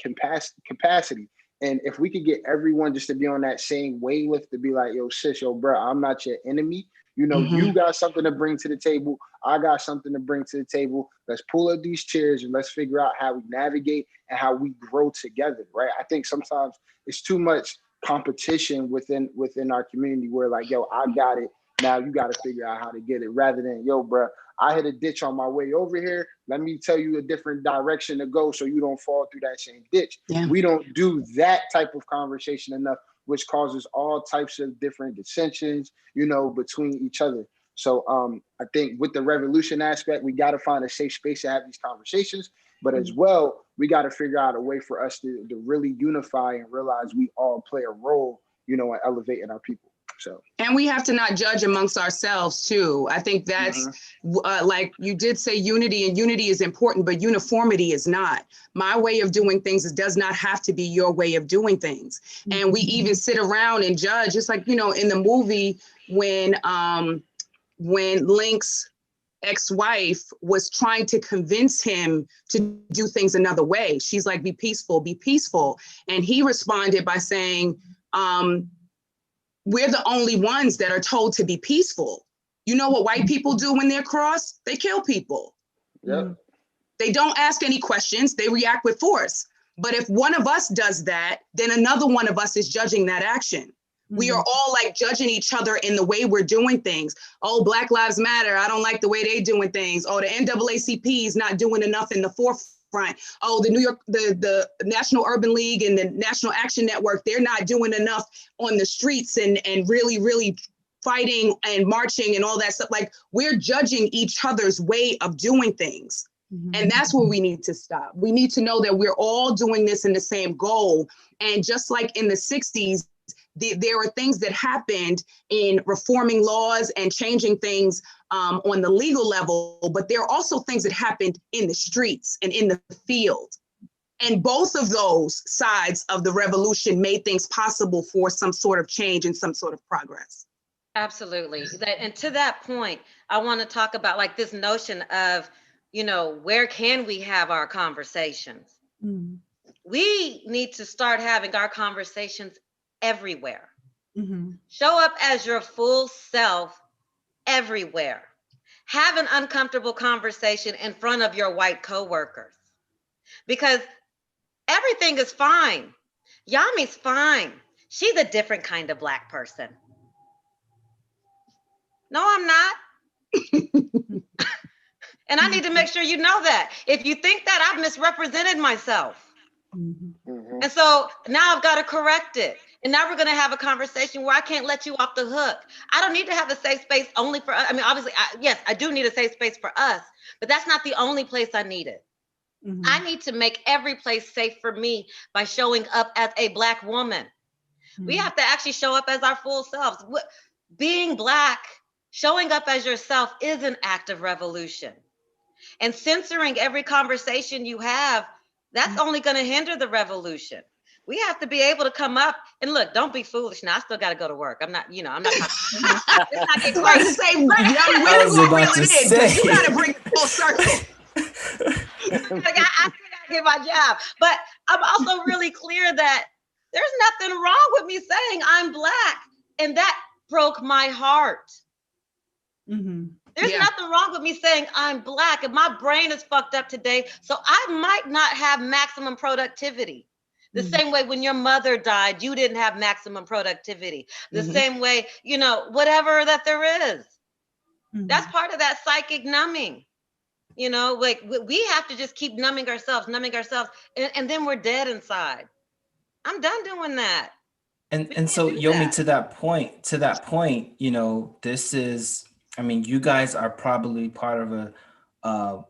capacity. And if we could get everyone just to be on that same wavelength, to be like, yo, sis, yo, bro, I'm not your enemy. You know, you got something to bring to the table. I got something to bring to the table. Let's pull up these chairs and let's figure out how we navigate and how we grow together, right? I think sometimes it's too much competition within our community where like, yo, I got it. Now you got to figure out how to get it, rather than, yo, bro, I hit a ditch on my way over here. Let me tell you a different direction to go so you don't fall through that same ditch. Yeah. We don't do that type of conversation enough, which causes all types of different dissensions, you know, between each other. So I think with the revolution aspect, we got to find a safe space to have these conversations. But as well, we got to figure out a way for us to really unify and realize we all play a role, you know, in elevating our people. So, and we have to not judge amongst ourselves too. I think that's like you did say, unity, and unity is important, but uniformity is not. My way of doing things does not have to be your way of doing things. And we even sit around and judge. It's like, you know, in the movie when Link's ex-wife was trying to convince him to do things another way. She's like, be peaceful, be peaceful. And he responded by saying, we're the only ones that are told to be peaceful. You know what white people do when they're cross? They kill people. yeah. They don't ask any questions. They react with force. But if one of us does that, then another one of us is judging that action. We are all like judging each other in the way we're doing things. Oh, Black Lives Matter. I don't like the way they're doing things. Oh, the NAACP is not doing enough in the forefront. Oh, the National Urban League and the National Action Network, they're not doing enough on the streets and really, really fighting and marching and all that stuff. Like, we're judging each other's way of doing things. And that's where we need to stop. We need to know that we're all doing this in the same goal. And just like in the 60s, there are things that happened in reforming laws and changing things on the legal level, but there are also things that happened in the streets and in the field. And both of those sides of the revolution made things possible for some sort of change and some sort of progress. Absolutely. And to that point, I want to talk about like this notion of, you know, where can we have our conversations? We need to start having our conversations everywhere. Show up as your full self everywhere. Have an uncomfortable conversation in front of your white coworkers, because everything is fine. Yami's fine. She's a different kind of Black person. No, I'm not. And I need to make sure you know that. If you think that, I've misrepresented myself. And so now I've got to correct it. And now we're going to have a conversation where I can't let you off the hook. I don't need to have a safe space only for us. I mean, obviously, yes, I do need a safe space for us, but that's not the only place I need it. Mhm. I need to make every place safe for me by showing up as a Black woman. We have to actually show up as our full selves. Being Black, showing up as yourself is an act of revolution. And censoring every conversation you have, that's only going to hinder the revolution. We have to be able to come up and look, don't be foolish. Now I still got to go to work. I'm not, I'm not. Let's not get I was crazy. to say, young, we're was gonna about reel to it in. say. You gotta bring it full circle. I still gotta get my job. But I'm also really clear that there's nothing wrong with me saying I'm Black. And that broke my heart. Mm-hmm. There's nothing wrong with me saying I'm Black, and my brain is fucked up today. So I might not have maximum productivity. The same way when your mother died, you didn't have maximum productivity. The same way, whatever that there is. That's part of that psychic numbing. Like we have to just keep numbing ourselves, and then we're dead inside. I'm done doing that. And so Yomi, to that point, this is, I mean, you guys are probably part of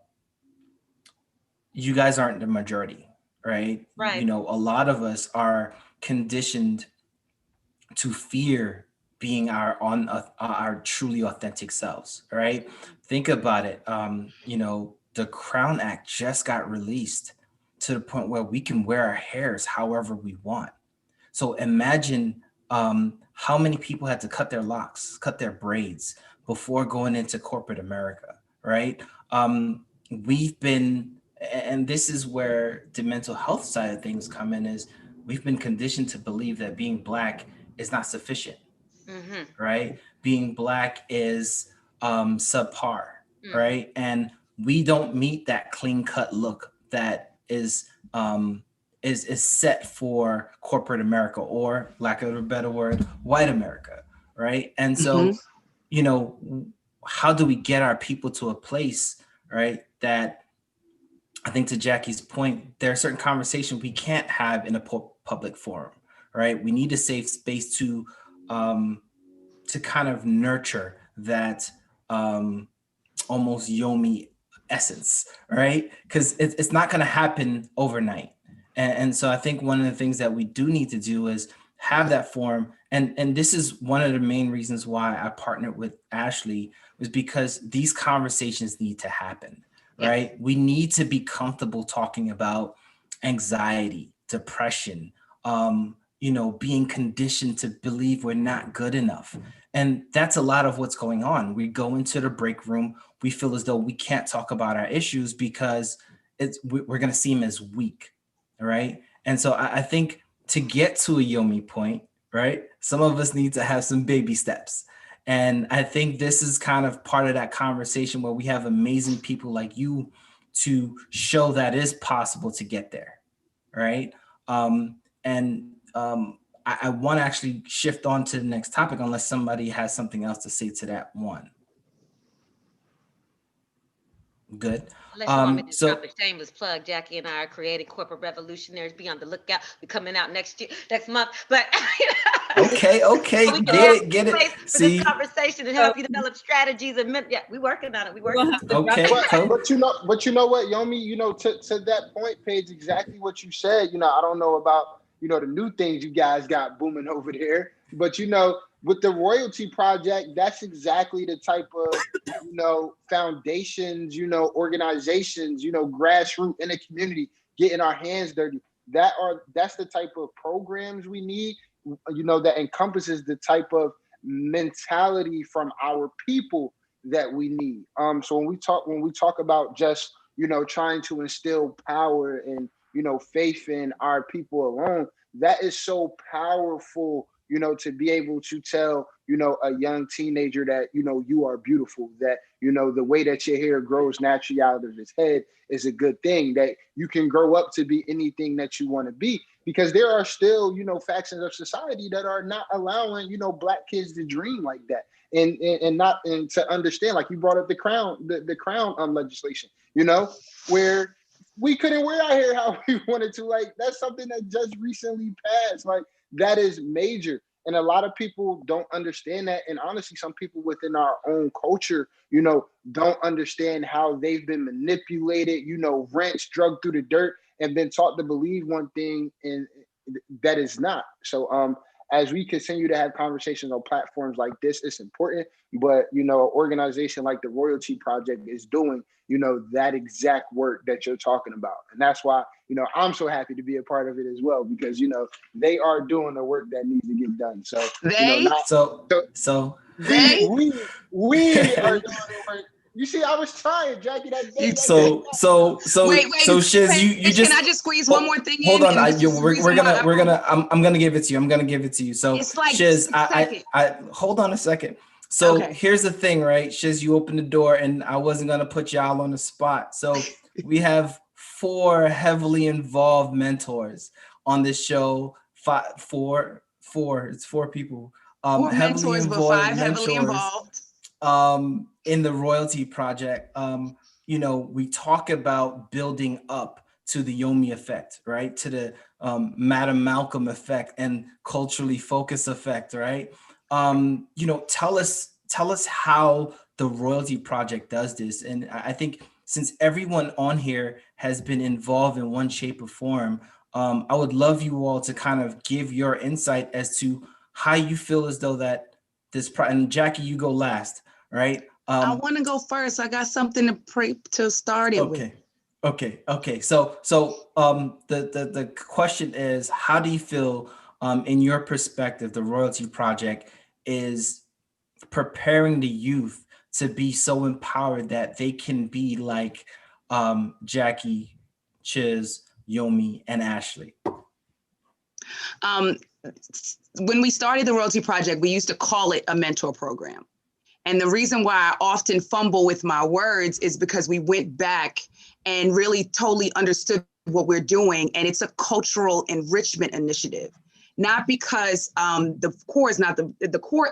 you guys aren't the majority, right? Right. A lot of us are conditioned to fear being our truly authentic selves, right? Think about it. The Crown Act just got released to the point where we can wear our hairs however we want. So imagine how many people had to cut their locks, cut their braids before going into corporate America, right? We've been, and this is where the mental health side of things come in, is we've been conditioned to believe that being Black is not sufficient, right? Being Black is subpar, right? And we don't meet that clean cut look that is set for corporate America, or, lack of a better word, white America, right? And so, how do we get our people to a place, right, that, I think to Jackie's point, there are certain conversations we can't have in a public forum, right? We need a safe space to kind of nurture that almost Yomi essence, right? Because it's not going to happen overnight. And so I think one of the things that we do need to do is have that forum. And this is one of the main reasons why I partnered with Ashley, was because these conversations need to happen, right? We need to be comfortable talking about anxiety, depression, being conditioned to believe we're not good enough. And that's a lot of what's going on. We go into the break room, we feel as though we can't talk about our issues because we're going to seem as weak, right? And so I think to get to a Yomi point, right, some of us need to have some baby steps. And I think this is kind of part of that conversation where we have amazing people like you to show that is possible to get there, right? I want to actually shift on to the next topic, unless somebody has something else to say to that one. Good. Unless you want me to drop a shameless plug, Jackie and I are creating corporate revolutionaries. Be on the lookout. We're coming out next month. But okay, get it. For this conversation and help you develop strategies and we're working on it. Okay, but you know what, Yomi, to that point, Paige, exactly what you said. I don't know about the new things you guys got booming over there, but with the Royalty Project, that's exactly the type of foundations, organizations, grassroots in the community, getting our hands dirty. That's the type of programs we need, that encompasses the type of mentality from our people that we need. So when we talk about just trying to instill power and faith in our people alone, that is so powerful, to be able to tell a young teenager that you are beautiful, that the way that your hair grows naturally out of his head is a good thing, that you can grow up to be anything that you want to be, because there are still factions of society that are not allowing Black kids to dream like that, and to understand, like you brought up the crown legislation, where we couldn't wear our hair how we wanted to. Like, that's something that just recently passed. Like, that is major. And a lot of people don't understand that. And honestly, some people within our own culture, don't understand how they've been manipulated, wrenched, drugged through the dirt, and been taught to believe one thing and that is not. So as we continue to have conversations on platforms like this, it's important. But, an organization like the Royalty Project is doing, that exact work that you're talking about. And that's why, I'm so happy to be a part of it as well, because, they are doing the work that needs to get done. So, They we are doing the work. You see, I was trying, Jackie. So Shiz, you just. Can I just squeeze one more thing hold in? on, I'm gonna give it to you. So it's like Shiz, I hold on a second. So Here's the thing, right? Shiz, you opened the door, and I wasn't gonna put y'all on the spot. So we have 4 heavily involved mentors on this show. It's 4 people. 4 mentors, but 5 heavily involved. In the Royalty Project, we talk about building up to the Yomi effect, right? To the Madam Malcolm effect and culturally focused effect, right? Tell us how the Royalty Project does this. And I think since everyone on here has been involved in one shape or form, I would love you all to kind of give your insight as to how you feel as though that and Jackie, you go last, right? I want to go first. I got something to start it with. Okay. So the question is, how do you feel, in your perspective, the Royalty Project is preparing the youth to be so empowered that they can be like Jackie, Chiz, Yomi, and Ashley? When we started the Royalty Project, we used to call it a mentor program. And the reason why I often fumble with my words is because we went back and really totally understood what we're doing. And it's a cultural enrichment initiative, not because the core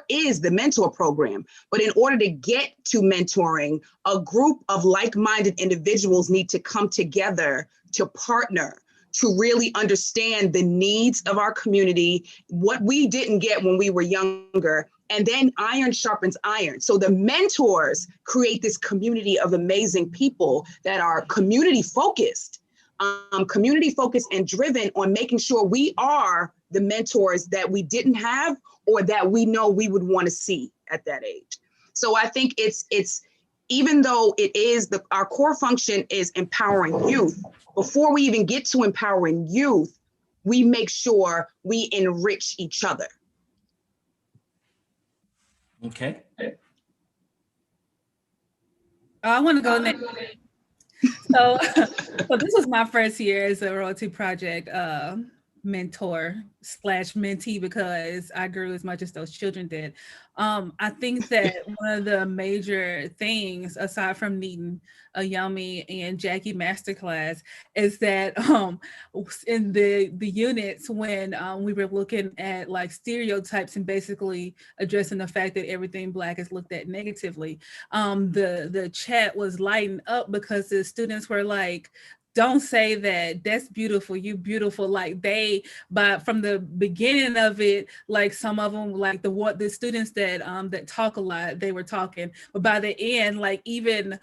is the mentor program, but in order to get to mentoring, a group of like-minded individuals need to come together to partner, to really understand the needs of our community, what we didn't get when we were younger, and then iron sharpens iron. So the mentors create this community of amazing people that are community focused and driven on making sure we are the mentors that we didn't have or that we know we would want to see at that age. So I think it's even though it is our core function is empowering youth, before we even get to empowering youth, we make sure we enrich each other. Okay. I want to go next. So this was my first year as a Royalty Project mentor / mentee, because I grew as much as those children did. I think that one of the major things, aside from needing a Yomi and Jackie masterclass, is that in the units when we were looking at like stereotypes and basically addressing the fact that everything Black is looked at negatively, the chat was lighting up because the students were like, don't say that, that's beautiful, you beautiful. Like from the beginning of it, like some of them, like the students that talk a lot, they were talking, but by the end, like even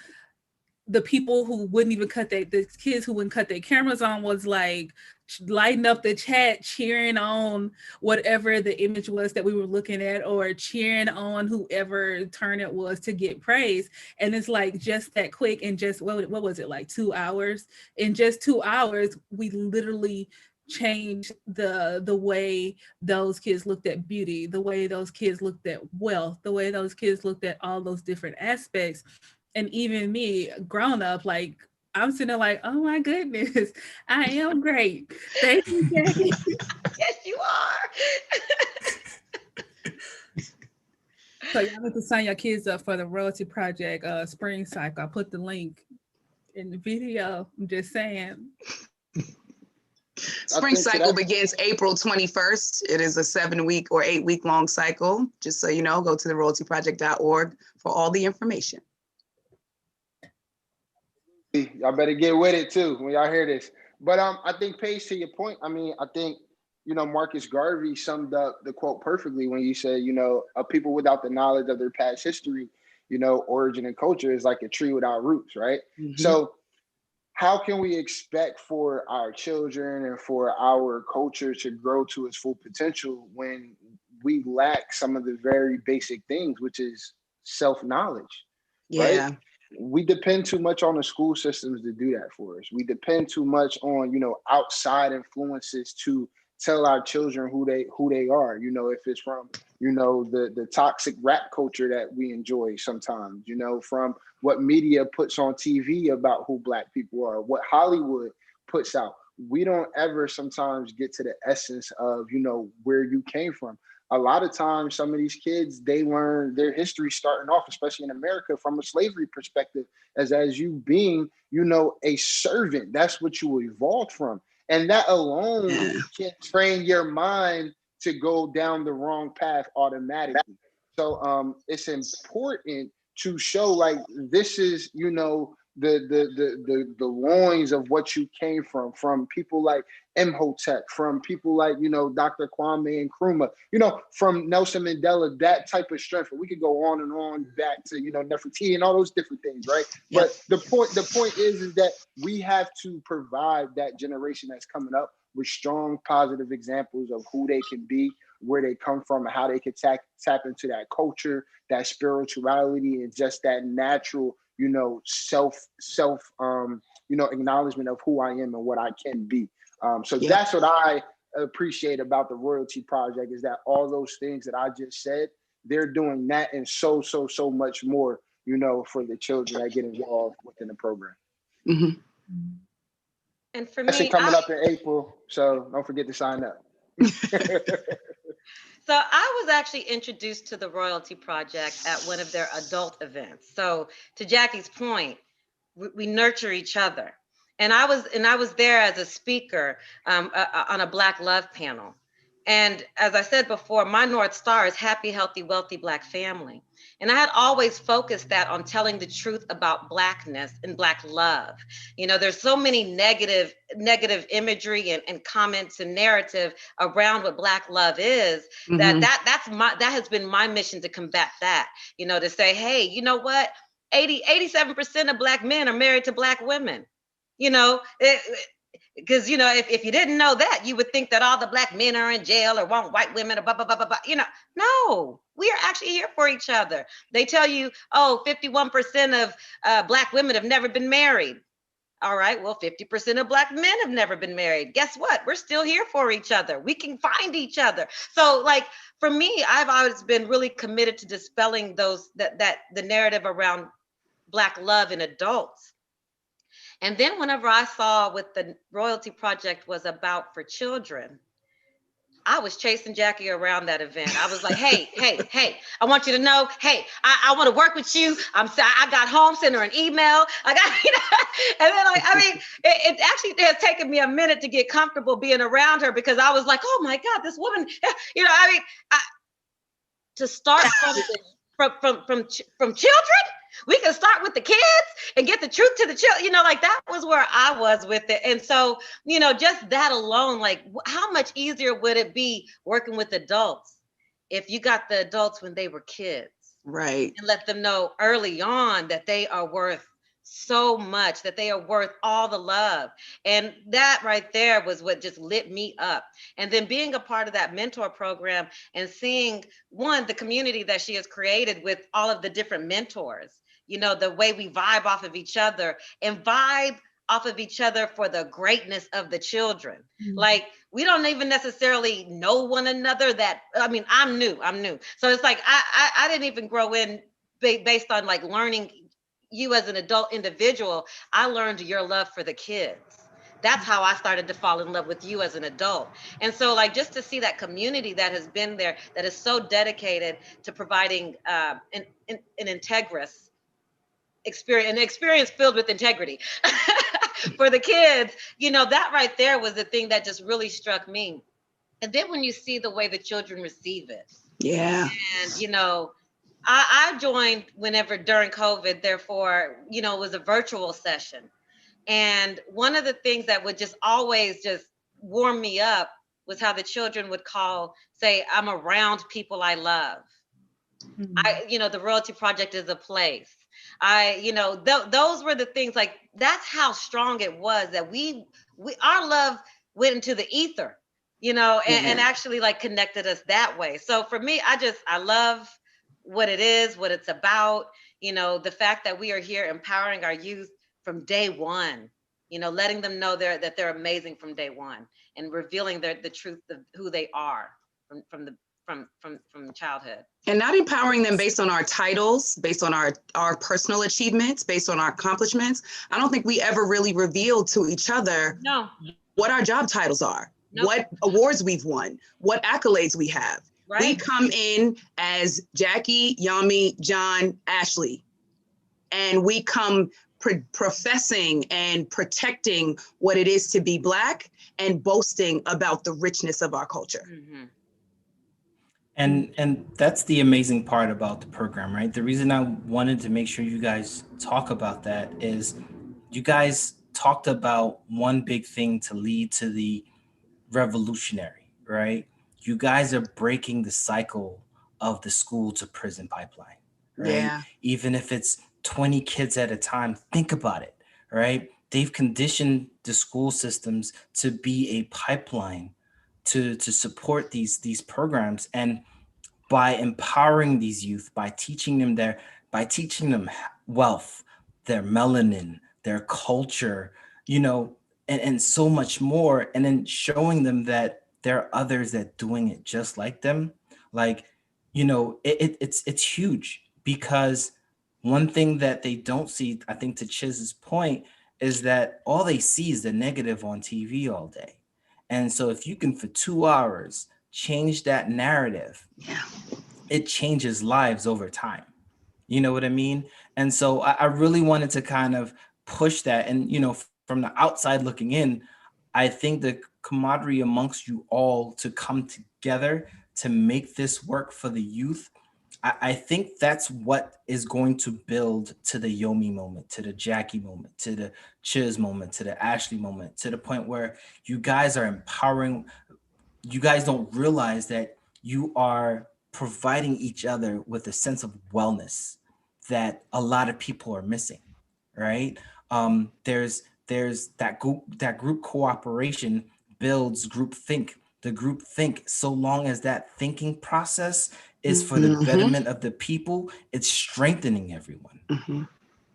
the people who wouldn't even the kids who wouldn't cut their cameras on was like lighting up the chat, cheering on whatever the image was that we were looking at, or cheering on whoever turn it was to get praise. And it's like just that quick, and just what was it, like 2 hours? In just 2 hours, we literally changed the way those kids looked at beauty, the way those kids looked at wealth, the way those kids looked at all those different aspects. And even me, grown up, like I'm sitting there like, oh my goodness, I am great. Thank you, Jackie. Yes, you are. So y'all need to sign your kids up for the Royalty Project spring cycle. I put the link in the video. I'm just saying. Spring cycle begins April 21st. It is a 7-week or 8-week long cycle. Just so you know, go to the royaltyproject.org for all the information. Y'all better get with it too when y'all hear this. But I think Paige, to your point, I mean, I think, Marcus Garvey summed up the quote perfectly when you said, a people without the knowledge of their past history, origin and culture is like a tree without roots, right? Mhm. So how can we expect for our children and for our culture to grow to its full potential when we lack some of the very basic things, which is self-knowledge, right? Yeah. We depend too much on the school systems to do that for us. We depend too much on, outside influences to tell our children who they are. If it's from, the toxic rap culture that we enjoy sometimes, from what media puts on TV about who Black people are, what Hollywood puts out. We don't ever sometimes get to the essence of, where you came from. A lot of times, some of these kids, they learn their history starting off, especially in America, from a slavery perspective, as you being, a servant. That's what you evolved from. And that alone can train your mind to go down the wrong path automatically. So it's important to show like this is, the loins of what you came from people like Imhotep, from people like, Dr. Kwame Nkrumah, from Nelson Mandela, that type of strength. And we could go on and on back to, Nefertiti and all those different things, right? Yep. But the point is that we have to provide that generation that's coming up with strong, positive examples of who they can be, where they come from, and how they can tap into that culture, that spirituality, and just that natural, self acknowledgement of who I am and what I can be. So that's what I appreciate about the Royalty Project, is that all those things that I just said, they're doing that and so much more, for the children that get involved within the program. Mhm. And for That's me, coming up in April, so don't forget to sign up. So I was actually introduced to the Royalty Project at one of their adult events. So to Jackie's point, we nurture each other. And I was there as a speaker on a Black Love panel. And as I said before, my North Star is happy, healthy, wealthy Black family. And I had always focused that on telling the truth about Blackness and Black love. There's so many negative imagery and comments and narrative around what Black love is, that has been my mission to combat that, to say, hey, you know what? 87% of Black men are married to Black women. Because if you didn't know that, you would think that all the Black men are in jail or want white women or blah blah blah blah blah. No, we are actually here for each other. They tell you, 51% of Black women have never been married. All right, well, 50% of Black men have never been married. Guess what? We're still here for each other. We can find each other. So, like, for me, I've always been really committed to dispelling the narrative around Black love in adults. And then whenever I saw what the Royalty Project was about for children, I was chasing Jackie around that event. I was like, hey, I want you to know, hey, I want to work with you. I got home, sent her an email. And then it actually has taken me a minute to get comfortable being around her, because I was like, oh my God, this woman, to start from children. We can start with the kids and get the truth to the children, that was where I was with it. And so, just that alone, like, how much easier would it be working with adults if you got the adults when they were kids? Right. And let them know early on that they are worth so much, that they are worth all the love. And that right there was what just lit me up. And then being a part of that mentor program and seeing, one, the community that she has created with all of the different mentors, the way we vibe off of each other and vibe off of each other for the greatness of the children. Mm-hmm. Like, we don't even necessarily know one another. I'm new. So it's like, I didn't even grow in based on like learning you as an adult individual. I learned your love for the kids. That's how I started to fall in love with you as an adult. And so, like, just to see that community that has been there, that is so dedicated to providing an integrous experience, an experience filled with integrity for the kids, that right there was the thing that just really struck me. And then when you see the way the children receive it. Yeah. And, I joined whenever during COVID, therefore, it was a virtual session. And one of the things that would just always just warm me up was how the children would say, I'm around people I love. The Royalty Project is a place. Those were the things, like, that's how strong it was, that our love went into the ether, and actually like connected us that way. So for me, I love what it is, what it's about, the fact that we are here empowering our youth from day one, letting them know that they're amazing from day one, and revealing the truth of who they are from childhood. And not empowering them based on our titles, based on our personal achievements, based on our accomplishments. I don't think we ever really revealed to each other what our job titles are, what awards we've won, what accolades we have. Right. We come in as Jackie, Yami, John, Ashley, and we come professing and protecting what it is to be Black and boasting about the richness of our culture. Mm-hmm. And that's the amazing part about the program, right? The reason I wanted to make sure you guys talk about that is you guys talked about one big thing to lead to the revolutionary, right? You guys are breaking the cycle of the school to prison pipeline, right? Yeah. Even if it's 20 kids at a time, think about it, right? They've conditioned the school systems to be a pipeline to support these programs. And by empowering these youth, by teaching them wealth, their melanin, their culture, and so much more, and then showing them that there are others that doing it just like them. Like, it's huge, because one thing that they don't see, I think, to Chiz's point, is that all they see is the negative on TV all day. And so if you can, for 2 hours, change that narrative, it changes lives over time. You know what I mean? And so I really wanted to kind of push that. And, from the outside looking in, I think the camaraderie amongst you all to come together to make this work for the youth, I think that's what is going to build to the Yomi moment, to the Jackie moment, to the Chiz moment, to the Ashley moment, to the point where you guys are empowering. You guys don't realize that you are providing each other with a sense of wellness that a lot of people are missing, right? There's that group cooperation builds group think. The group think, so long as that thinking process is for the betterment of the people, it's strengthening everyone. Mm-hmm.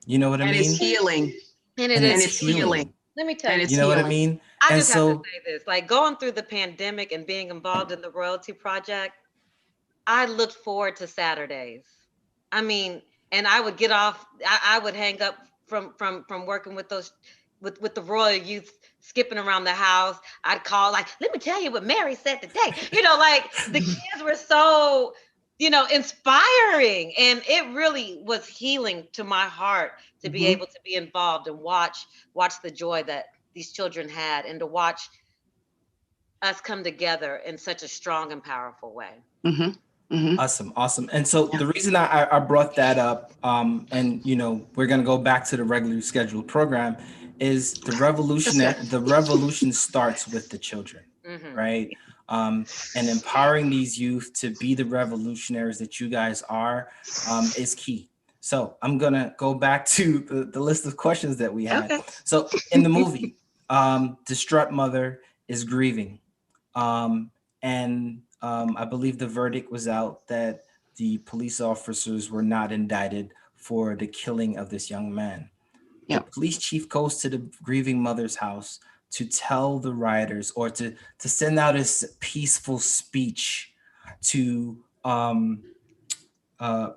You know what I mean? And it's healing. And it's healing. Let me tell you. You know what I mean? I just have to say this, like, going through the pandemic and being involved in the Royalty Project, I looked forward to Saturdays. I mean, and I would get off, I would hang up from working with with the Royal Youth, skipping around the house. I'd call, like, let me tell you what Mary said today. Like, the kids were so, inspiring. And it really was healing to my heart to be able to be involved and watch the joy that these children had, and to watch us come together in such a strong and powerful way. Awesome. And so the reason I brought that up, and we're gonna go back to the regularly scheduled program, is the revolution starts with the children, right? And empowering these youth to be the revolutionaries that you guys are is key. So I'm gonna go back to the list of questions that we had. Okay. So in the movie, distraught mother is grieving, and I believe the verdict was out that the police officers were not indicted for the killing of this young man. Yep. The police chief goes to the grieving mother's house to tell the rioters, or to send out his peaceful speech to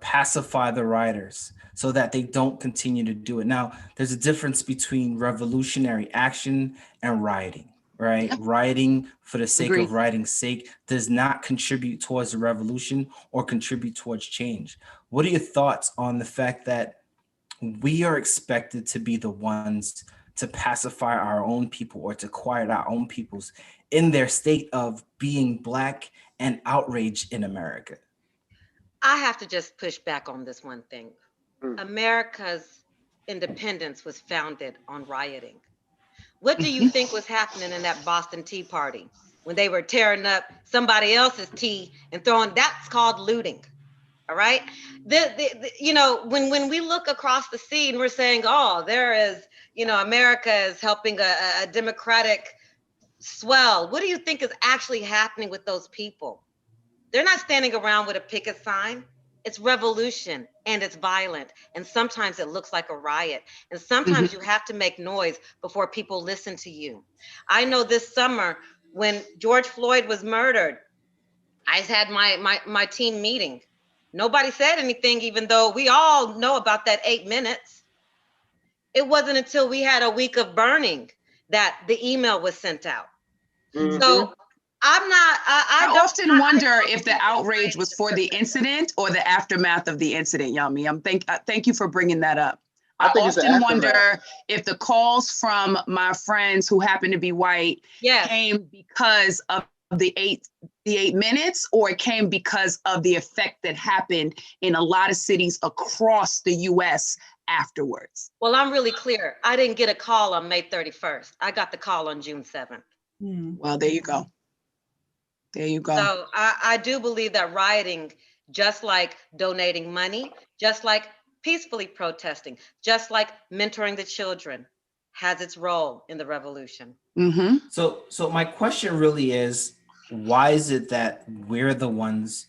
pacify the rioters so that they don't continue to do it. Now, there's a difference between revolutionary action and rioting. Right? Yep. Rioting for the sake of rioting's sake does not contribute towards the revolution or contribute towards change. What are your thoughts on the fact that we are expected to be the ones to pacify our own people, or to quiet our own peoples in their state of being Black and outraged in America? I have to just push back on this one thing. America's independence was founded on rioting. What do you think was happening in that Boston Tea Party when they were tearing up somebody else's tea and throwing? That's called looting. All right. When we look across the sea and we're saying, oh, there is, America is helping a democratic swell. What do you think is actually happening with those people? They're not standing around with a picket sign. It's revolution and it's violent. And sometimes it looks like a riot. And sometimes you have to make noise before people listen to you. I know this summer when George Floyd was murdered, I had my team meeting. Nobody said anything, even though we all know about that 8 minutes. It wasn't until we had a week of burning that the email was sent out. So I often wonder if the outrage was for the incident or the aftermath of the incident, Yami. Thank you for bringing that up. I often wonder if the calls from my friends who happen to be white came because of the eight minutes, or it came because of the effect that happened in a lot of cities across the US afterwards. Well, I'm really clear. I didn't get a call on May 31st. I got the call on June 7th. Well, there you go. There you go. So I do believe that rioting, just like donating money, just like peacefully protesting, just like mentoring the children, has its role in the revolution. So my question really is, why is it that we're the ones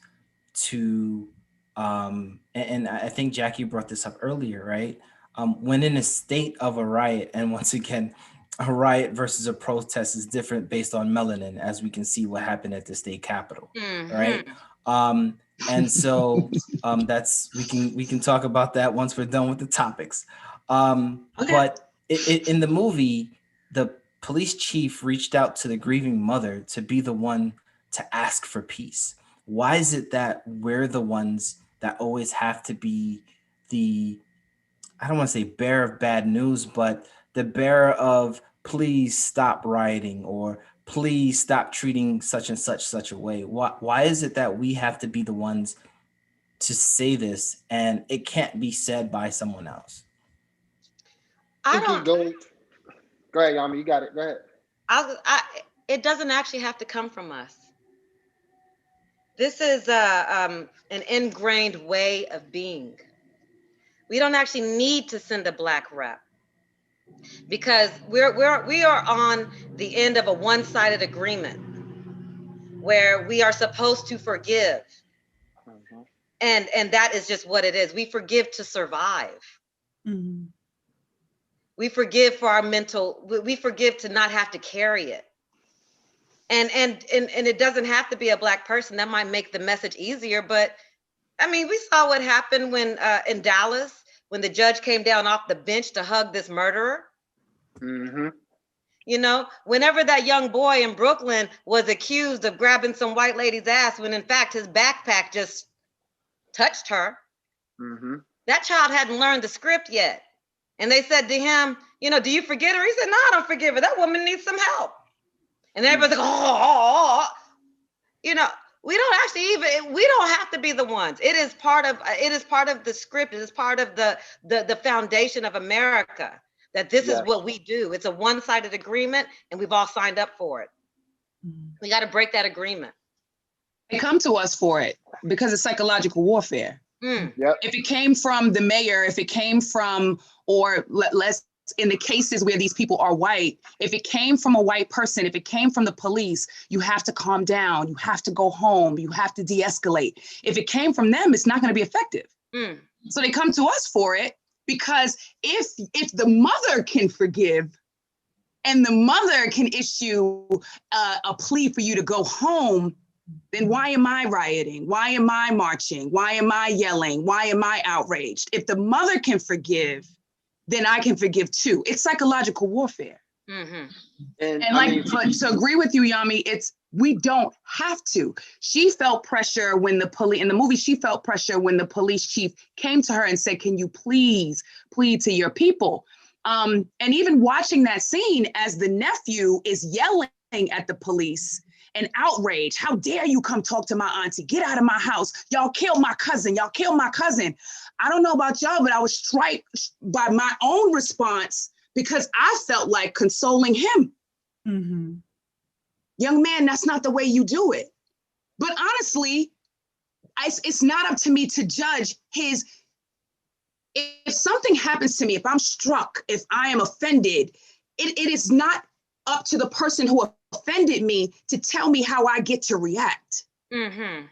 to, and I think Jackie brought this up earlier, right? When in a state of a riot, and once again, a riot versus a protest is different based on melanin, as we can see what happened at the state capitol, right? And so that's we can talk about that once we're done with the topics. But in the movie, the police chief reached out to the grieving mother to be the one to ask for peace. Why is it that we're the ones that always have to be the, I don't want to say bearer of bad news, but the bearer of please stop rioting, or please stop treating such and such a way? Why is it that we have to be the ones to say this and it can't be said by someone else? Go ahead, Yami, you got it. Go ahead. It doesn't actually have to come from us. This is an ingrained way of being. We don't actually need to send a Black rep, because we are on the end of a one-sided agreement where we are supposed to forgive. And that is just what it is. We forgive to survive. We forgive for our we forgive to not have to carry it. And it doesn't have to be a Black person. That might make the message easier. But I mean, we saw what happened when in Dallas, when the judge came down off the bench to hug this murderer. Whenever that young boy in Brooklyn was accused of grabbing some white lady's ass, when in fact his backpack just touched her, that child hadn't learned the script yet. And they said to him, do you forget her? He said, no, I don't forgive her. That woman needs some help. And everybody's like, we don't actually we don't have to be the ones. It is part of the script. It is part of the foundation of America, that this is what we do. It's a one-sided agreement and we've all signed up for it. We got to break that agreement. They come to us for it because it's psychological warfare. If it came from the mayor, if it came from, or let's, in the cases where these people are white, if it came from a white person, if it came from the police, you have to calm down, you have to go home, you have to de-escalate. If it came from them, it's not going to be effective. So they come to us for it, because if the mother can forgive and the mother can issue a plea for you to go home, then why am I rioting? Why am I marching? Why am I yelling? Why am I outraged? If the mother can forgive, then I can forgive too. It's psychological warfare. And to agree with you, Yami, we don't have to. She felt pressure when the police, in the movie, she felt pressure when the police chief came to her and said, can you please plead to your people? And even watching that scene as the nephew is yelling at the police and outrage, how dare you come talk to my auntie? Get out of my house. Y'all killed my cousin. Y'all killed my cousin. I don't know about y'all, but I was struck by my own response because I felt like consoling him. Mhm. Young man, that's not the way you do it. But honestly, it's not up to me to judge his, if something happens to me, if I'm struck, if I am offended, it is not up to the person who offended me to tell me how I get to react. Mm-hmm.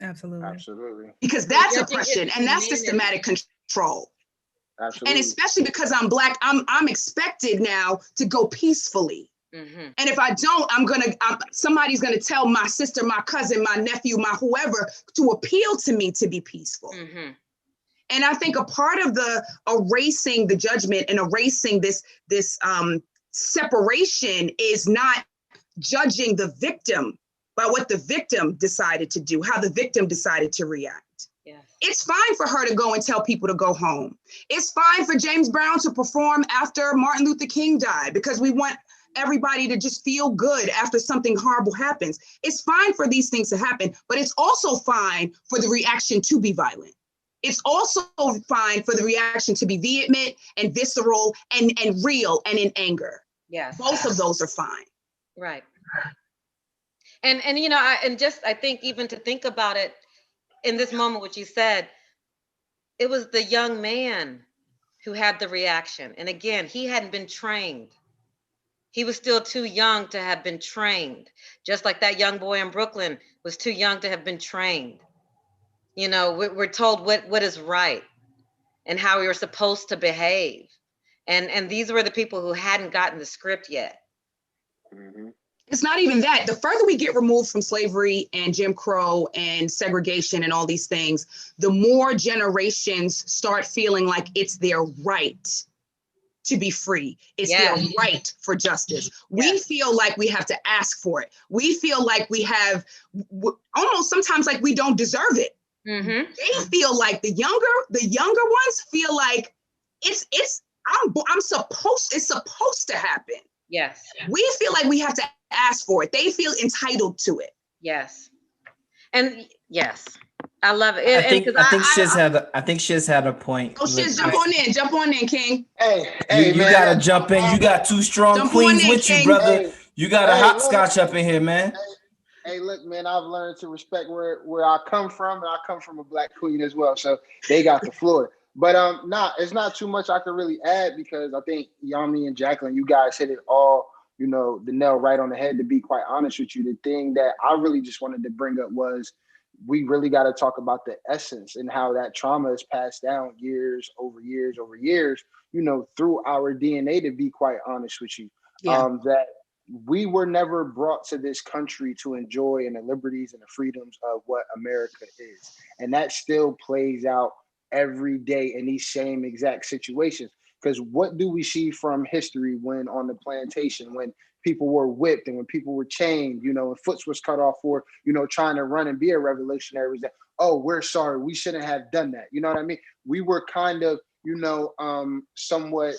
Absolutely. Absolutely. Because that's Judging oppression is and that's humanity. systematic control. Absolutely. And especially because I'm Black, I'm expected now to go peacefully. Mm-hmm. And if I don't, somebody's gonna tell my sister, my cousin, my nephew, my whoever to appeal to me to be peaceful. Mm-hmm. And I think a part of the erasing the judgment and erasing this separation is not judging the victim by what the victim decided to do, how the victim decided to react. Yes. It's fine for her to go and tell people to go home. It's fine for James Brown to perform after Martin Luther King died, because we want everybody to just feel good after something horrible happens. It's fine for these things to happen, but it's also fine for the reaction to be violent. It's also fine for the reaction to be vehement and visceral and real and in anger. Yes. Both of those are fine. Right. And you know, I think even to think about it in this moment, what you said, it was the young man who had the reaction. And again, he hadn't been trained. He was still too young to have been trained, just like that young boy in Brooklyn was too young to have been trained. You know, we're told what is right and how we were supposed to behave. And these were the people who hadn't gotten the script yet. Mm-hmm. It's not even that. The further we get removed from slavery and Jim Crow and segregation and all these things, the more generations start feeling like it's their right to be free. It's their right for justice. We feel like we have to ask for it. We feel like we have almost sometimes like we don't deserve it. Mm-hmm. They feel like the younger ones feel like it's supposed to happen. Yes. We feel like we have to ask for it. They feel entitled to it. Yes. And yes, I love it. I think Shiz had a point. Oh, Shiz, jump on in, King. Hey, you man, gotta jump in. You got two strong Jump queens on in, with you, King. brother. Hey, You got a hopscotch up in here, man. Hey, look, man, I've learned to respect where I come from, and I come from a Black queen as well, so they got the floor. But it's not too much I could really add, because I think Yami and Jacqueline, you guys hit it all, you know, the nail right on the head. To be quite honest with you, the thing that I really just wanted to bring up was we really got to talk about the essence and how that trauma is passed down years over years over years, you know, through our DNA, to be quite honest with you. That we were never brought to this country to enjoy in the liberties and the freedoms of what America is. And that still plays out every day in these same exact situations. Because what do we see from history when on the plantation, when people were whipped and when people were chained, you know, and foots was cut off for, you know, trying to run and be a revolutionary, was that, oh, we're sorry, we shouldn't have done that. You know what I mean? We were kind of, you know, somewhat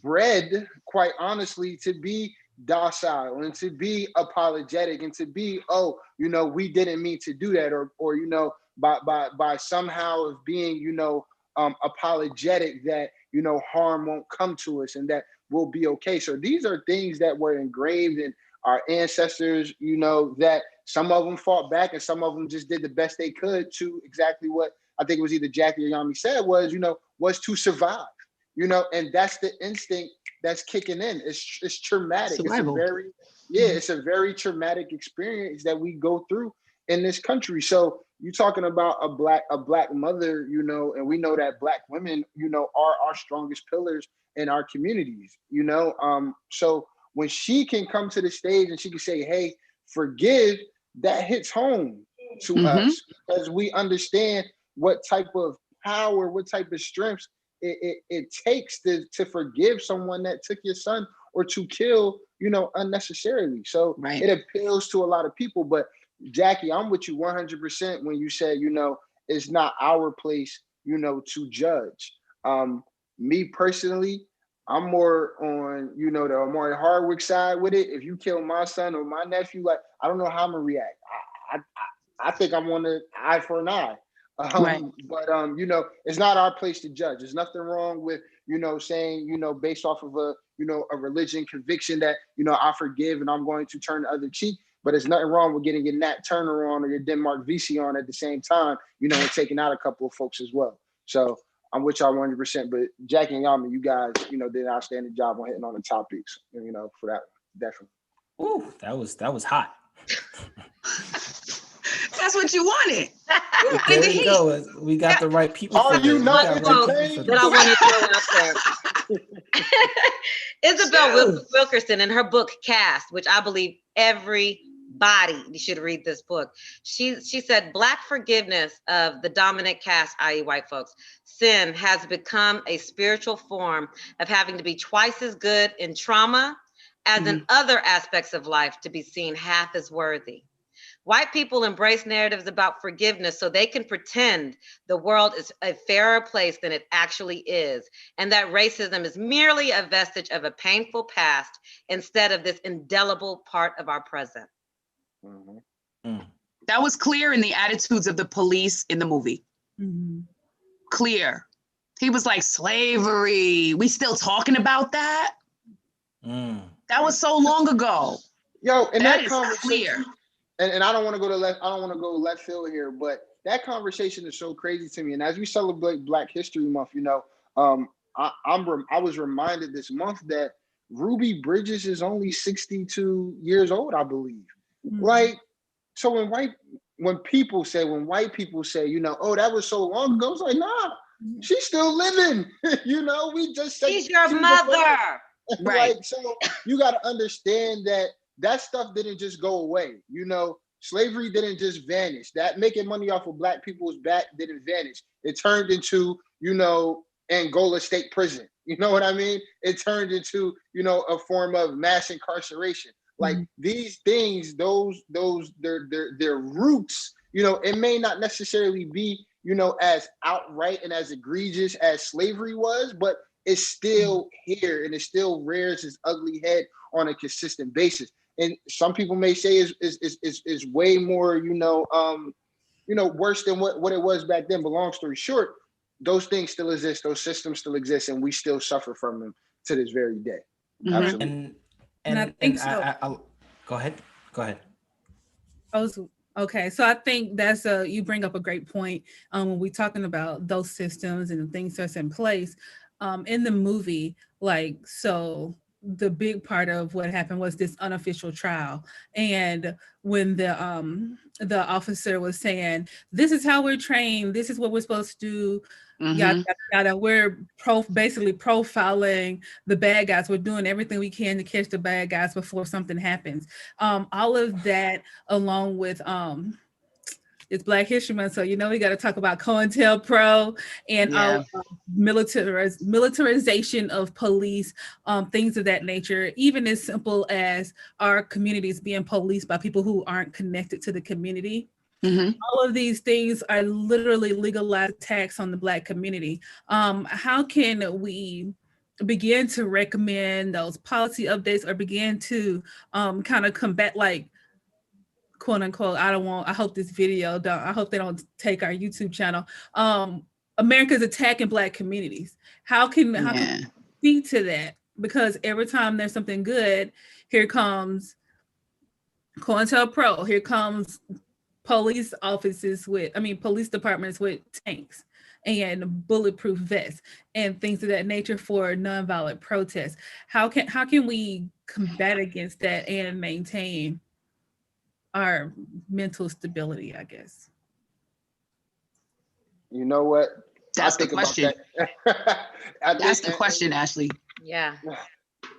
bred, quite honestly, to be docile and to be apologetic and to be, oh, you know, we didn't mean to do that, or you know, by somehow of being, you know, apologetic that, you know, harm won't come to us and that we'll be okay. So these are things that were engraved in our ancestors, you know, that some of them fought back and some of them just did the best they could to exactly what I think it was either Jackie or Yami said was, you know, was to survive, you know, and that's the instinct that's kicking in. It's traumatic. Survival. It's a very traumatic experience that we go through in this country. So you're talking about a black mother, you know, and we know that Black women, you know, are our strongest pillars in our communities, you know. So when she can come to the stage and she can say, hey, forgive, that hits home to us, because we understand what type of power, what type of strength it takes to forgive someone that took your son or to kill, you know, unnecessarily. So It appeals to a lot of people. But Jackie, I'm with you 100% when you say, you know, it's not our place, you know, to judge. Me personally, I'm more on, you know, the Omari Hardwick side with it. If you kill my son or my nephew, like, I don't know how I'm gonna react. I think I'm on the eye for an eye. But you know, it's not our place to judge. There's nothing wrong with, saying, based off of a religion conviction that, I forgive and I'm going to turn the other cheek. But there's nothing wrong with getting your Nat Turner on or your Denmark VC on at the same time, and taking out a couple of folks as well. So I'm with y'all 100%. But Jackie and Yami, you guys, did an outstanding job on hitting on the topics, for that, definitely. Ooh, that was hot. That's what you wanted. There you go. We got the right people. Are you not entertained? That I want to throw out there. Isabel Wilkerson, in her book Caste, which I believe everybody should read this book. She said, Black forgiveness of the dominant caste, i.e. white folks, sin has become a spiritual form of having to be twice as good in trauma as in other aspects of life to be seen half as worthy. White people embrace narratives about forgiveness so they can pretend the world is a fairer place than it actually is, and that racism is merely a vestige of a painful past instead of this indelible part of our present. That was clear in the attitudes of the police in the movie. Clear. He was like, slavery. We still talking about that? That was so long ago. Yo, and that is conversation, clear. And I don't want to go left field here, but that conversation is so crazy to me. And as we celebrate Black History Month, I was reminded this month that Ruby Bridges is only 62 years old, I believe. Like, so when white people say, oh, that was so long ago, it's like, nah, she's still living. We just said she's your mother. Right. Like, so you got to understand that stuff didn't just go away. Slavery didn't just vanish. That making money off of Black people's back didn't vanish. It turned into, Angola State Prison. You know what I mean? It turned into, a form of mass incarceration. Like these things, their roots, it may not necessarily be, as outright and as egregious as slavery was, but it's still here and it still rears its ugly head on a consistent basis. And some people may say is way more, worse than what it was back then. But long story short, those things still exist, those systems still exist, and we still suffer from them to this very day. Absolutely. And I think so. Go ahead. Okay, so I think that's you bring up a great point when we're talking about those systems and the things that's in place in the movie. Like, so the big part of what happened was this unofficial trial, and when the officer was saying, "This is how we're trained. This is what we're supposed to do." Yada, yada. We're basically profiling the bad guys. We're doing everything we can to catch the bad guys before something happens. All of that, along with it's Black History Month, so we got to talk about COINTELPRO and our militarization of police, things of that nature. Even as simple as our communities being policed by people who aren't connected to the community. All of these things are literally legalized attacks on the Black community. How can we begin to recommend those policy updates or begin to kind of combat, like, quote unquote, I hope this video I hope they don't take our YouTube channel. America's attacking Black communities. How can we speak to that? Because every time there's something good, here comes COINTELPRO, here comes police departments with tanks and bulletproof vests and things of that nature for nonviolent protests. How can we combat against that and maintain our mental stability, I guess? You know what? That's the question. That's the question, Ashley. Yeah.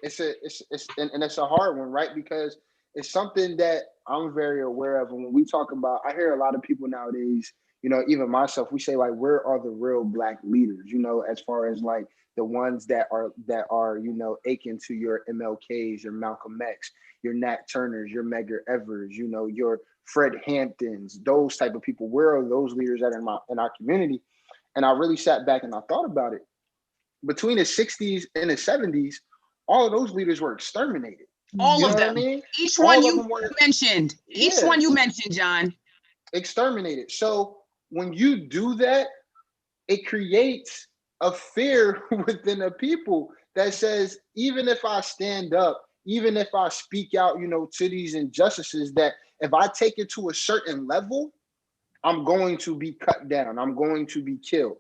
It's a hard one, right? Because it's something that I'm very aware of. And when we talk about, I hear a lot of people nowadays, even myself, we say, like, where are the real Black leaders, as far as like the ones that are, akin to your MLKs, your Malcolm X, your Nat Turners, your Medgar Evers, your Fred Hamptons, those type of people. Where are those leaders that are in our community? And I really sat back and I thought about it. Between the 60s and the 70s, all of those leaders were exterminated. All of them. I mean? Each one you mentioned. Each one you mentioned, John. Exterminated. So when you do that, it creates a fear within the people that says, even if I stand up, even if I speak out, to these injustices, that if I take it to a certain level, I'm going to be cut down. I'm going to be killed.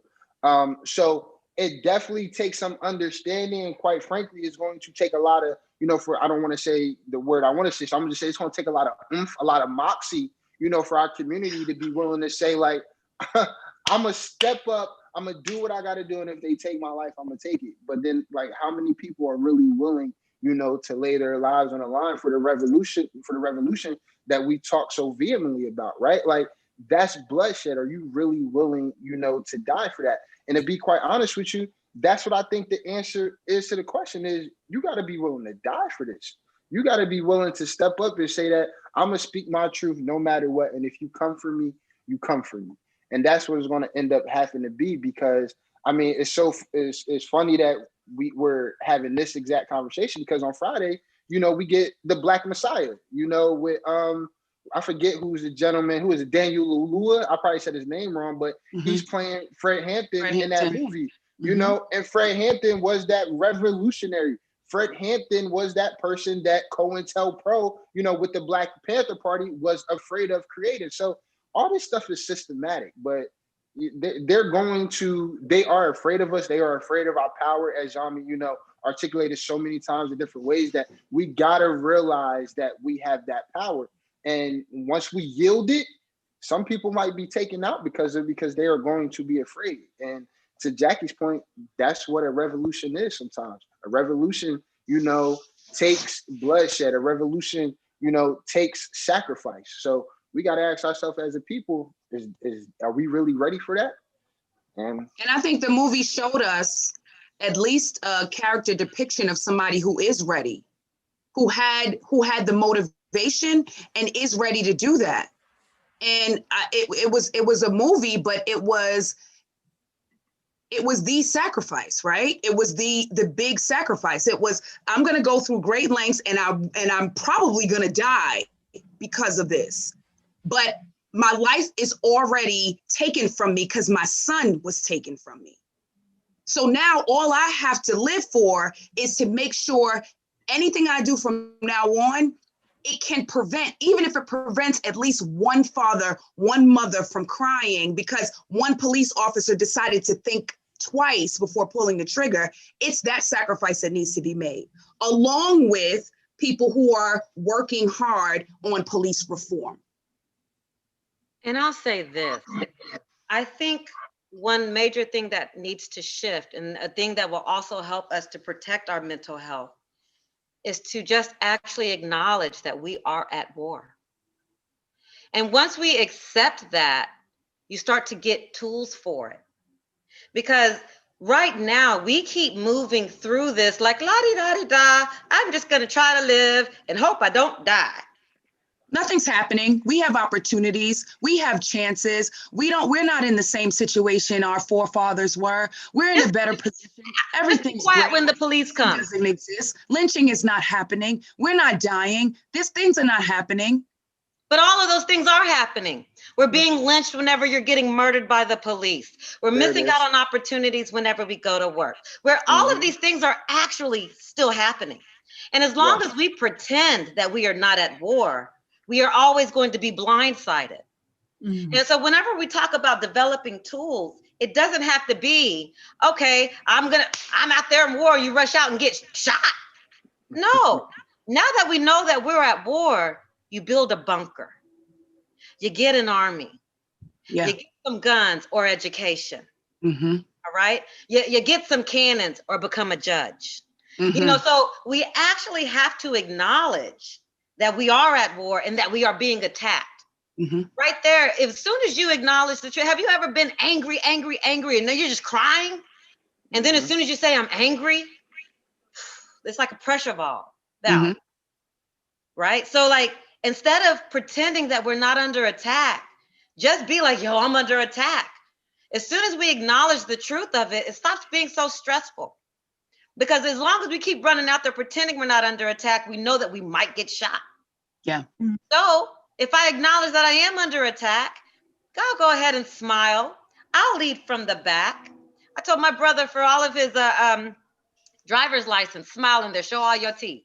So it definitely takes some understanding, and quite frankly, it's going to take a lot of, I don't want to say the word I want to say, so I'm going to say it's going to take a lot of oomph, a lot of moxie, for our community to be willing to say, like, I'm going to step up, I'm going to do what I got to do, and if they take my life, I'm going to take it. But then, like, how many people are really willing, to lay their lives on the line for the revolution that we talk so vehemently about, right? Like, that's bloodshed. Are you really willing, to die for that? And to be quite honest with you, that's what I think the answer is to the question is, you got to be willing to die for this. You got to be willing to step up and say that I'm going to speak my truth no matter what. And if you come for me, you come for me. And that's what it's going to end up having to be, because I mean, it's funny that we were having this exact conversation, because on Friday, we get the Black Messiah, with I forget who's the gentleman, who is it, Daniel Lua? I probably said his name wrong, but he's playing Fred Hampton in that movie, and Fred Hampton was that revolutionary. Fred Hampton was that person that COINTELPRO, with the Black Panther Party, was afraid of creating. So all this stuff is systematic, but they are afraid of us. They are afraid of our power, as Yami, articulated so many times in different ways, that we gotta realize that we have that power. And once we yield it, some people might be taken out because they are going to be afraid. And to Jackie's point, that's what a revolution is sometimes. A revolution, takes bloodshed. A revolution, takes sacrifice. So we got to ask ourselves as a people, are we really ready for that? And I think the movie showed us at least a character depiction of somebody who is ready, who had the motivation and is ready to do that. And it was a movie, but it was the sacrifice, right? It was the big sacrifice. It was, I'm going to go through great lengths, and I'm probably going to die because of this. But my life is already taken from me because my son was taken from me. So now all I have to live for is to make sure anything I do from now on, it can prevent, even if it prevents at least one father, one mother from crying because one police officer decided to think twice before pulling the trigger. It's that sacrifice that needs to be made, along with people who are working hard on police reform. And I'll say this, I think one major thing that needs to shift, and a thing that will also help us to protect our mental health, is to just actually acknowledge that we are at war. And once we accept that, you start to get tools for it. Because right now we keep moving through this like la-di-da-di-da, I'm just gonna try to live and hope I don't die. Nothing's happening. We have opportunities. We have chances. We're not in the same situation our forefathers were. We're in a better position. Everything's quiet great. when the police come. It doesn't exist. Lynching is not happening. We're not dying. These things are not happening. But all of those things are happening. We're being lynched whenever you're getting murdered by the police. We're missing out on opportunities whenever we go to work. Where all of these things are actually still happening. And as long as we pretend that we are not at war, we are always going to be blindsided. And so whenever we talk about developing tools, it doesn't have to be, okay, I'm out there in war, you rush out and get shot. No, now that we know that we're at war, you build a bunker, you get an army, you get some guns or education, all right? You get some cannons or become a judge. So we actually have to acknowledge that we are at war and that we are being attacked. Right there, as soon as you acknowledge the truth, have you ever been angry, and then you're just crying? And then as soon as you say, I'm angry, it's like a pressure valve, right? So like, instead of pretending that we're not under attack, just be like, yo, I'm under attack. As soon as we acknowledge the truth of it, it stops being so stressful. Because as long as we keep running out there pretending we're not under attack, we know that we might get shot. So if I acknowledge that I am under attack, I'll go ahead and smile. I'll lead from the back. I told my brother for all of his driver's license, smile in there, show all your teeth.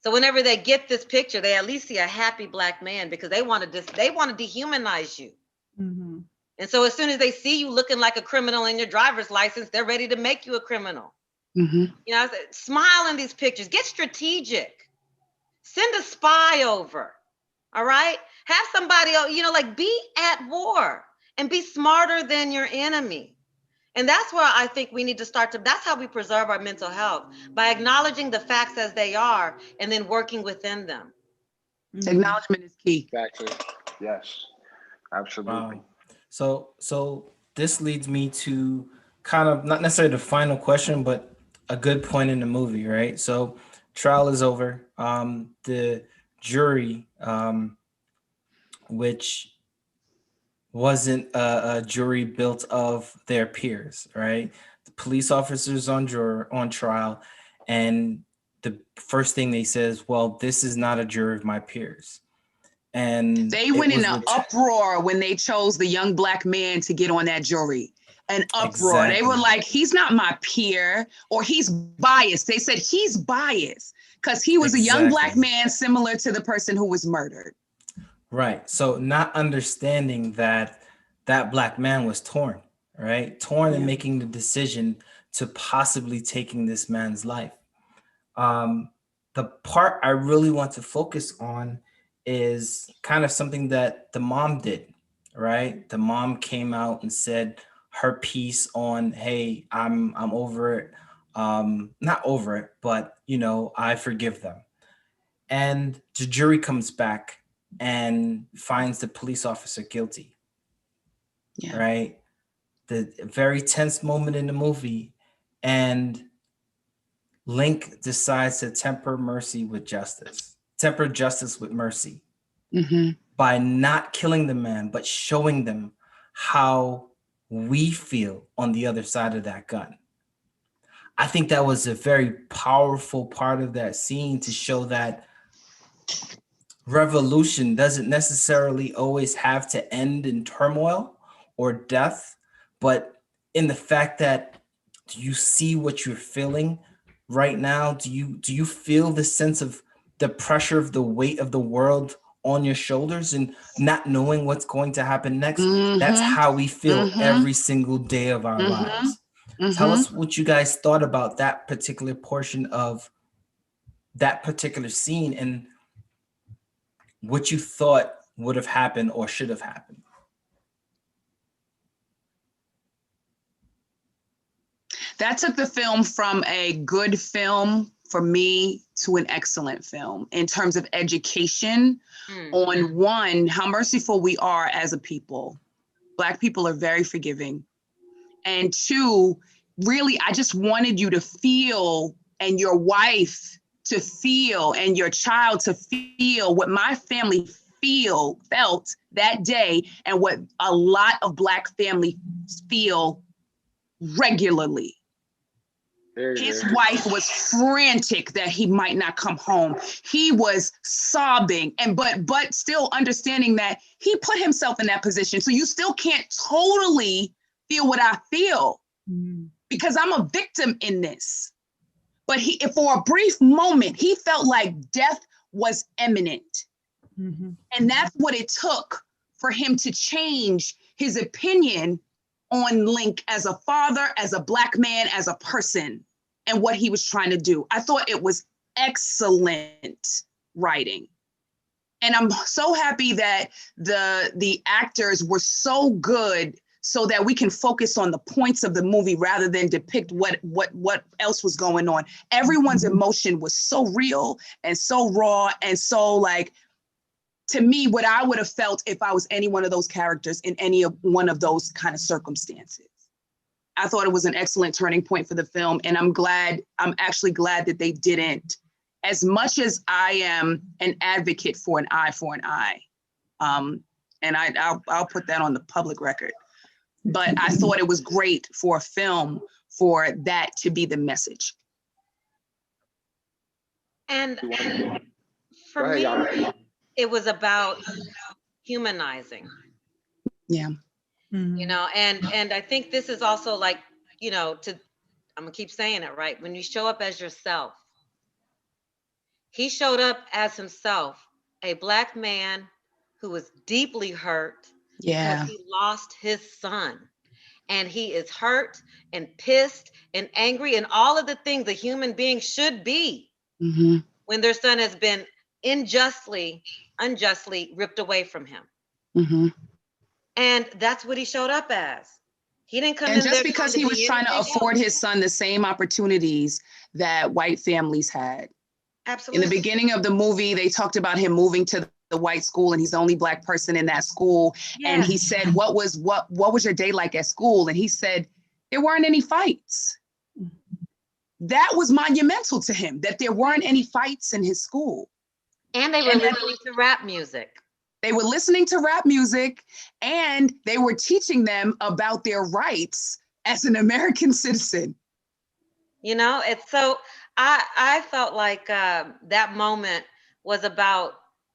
So whenever they get this picture, they at least see a happy Black man, because they want to dehumanize you. Mm-hmm. And so as soon as they see you looking like a criminal in your driver's license, they're ready to make you a criminal. Mm-hmm. You know, I said, smile in these pictures, get strategic, send a spy over. All right. Have somebody, you know, like, be at war and be smarter than your enemy. And that's where I think we need to start to, that's how we preserve our mental health, by acknowledging the facts as they are and then working within them. Mm-hmm. Acknowledgement is key. Exactly. Yes, absolutely. Wow. So this leads me to kind of not necessarily the final question, but a good point in the movie, right? So trial is over. The jury, which wasn't a jury built of their peers, right? The police officers on trial, and the first thing they say is, well, this is not a jury of my peers. And They went in an uproar when they chose the young Black man to get on that jury. An uproar. Exactly. They were like, he's not my peer, or he's biased. They said he's biased because he was a young Black man similar to the person who was murdered. Right. So not understanding that that Black man was torn, right? Torn in making the decision to possibly taking this man's life. The part I really want to focus on is kind of something that the mom did, right? The mom came out and said her piece on, hey, I'm over it. Not over it, but, you know, I forgive them. And the jury comes back and finds the police officer guilty. Yeah. Right? The very tense moment in the movie, and Link decides to temper justice with mercy, by not killing the man, but showing them how we feel on the other side of that gun. I think that was a very powerful part of that scene, to show that revolution doesn't necessarily always have to end in turmoil or death, but in the fact that, do you see what you're feeling right now? Do you feel the sense of the pressure of the weight of the world on your shoulders and not knowing what's going to happen next? That's how we feel every single day of our lives. Tell us what you guys thought about that particular portion of that particular scene, and what you thought would have happened or should have happened. That took the film from a good film for me to an excellent film in terms of education on, one, how merciful we are as a people. Black people are very forgiving. And two, really, I just wanted you to feel, and your wife to feel, and your child to feel what my family felt that day, and what a lot of Black families feel regularly. His wife was frantic that he might not come home. He was sobbing, and but still understanding that he put himself in that position. So you still can't totally feel what I feel, because I'm a victim in this. But for a brief moment, he felt like death was imminent. And that's what it took for him to change his opinion on Link as a father, as a Black man, as a person, and what he was trying to do. I thought it was excellent writing. And I'm so happy that the actors were so good, so that we can focus on the points of the movie rather than depict what else was going on. Everyone's emotion was so real and so raw, and so, like, to me, what I would have felt if I was any one of those characters in any of one of those kind of circumstances. I thought it was an excellent turning point for the film, and I'm actually glad that they didn't. As much as I am an advocate for an eye for an eye, and I'll put that on the public record, but I thought it was great for a film for that to be the message. And for me, it was about humanizing. Yeah. You know, and I think this is also, like, you know, I'm gonna keep saying it, right? When you show up as yourself, he showed up as himself, a Black man who was deeply hurt because Yeah. he lost his son. And he is hurt and pissed and angry and all of the things a human being should be Mm-hmm. when their son has been unjustly ripped away from him. Mm-hmm. And that's what he showed up as. He didn't come And in just there because trying he to was be trying to anything afford else. his son the same opportunities that white families had. In the Absolutely. beginning of the movie, they talked about him moving to the white school, and he's the only Black person in that school. And he said, what was your day like at school? And he said, there weren't any fights. That was monumental to him, that there weren't any fights in his school. And they were listening to rap music. They were listening to rap music, and they were teaching them about their rights as an American citizen. You know, it's so I felt like that moment was about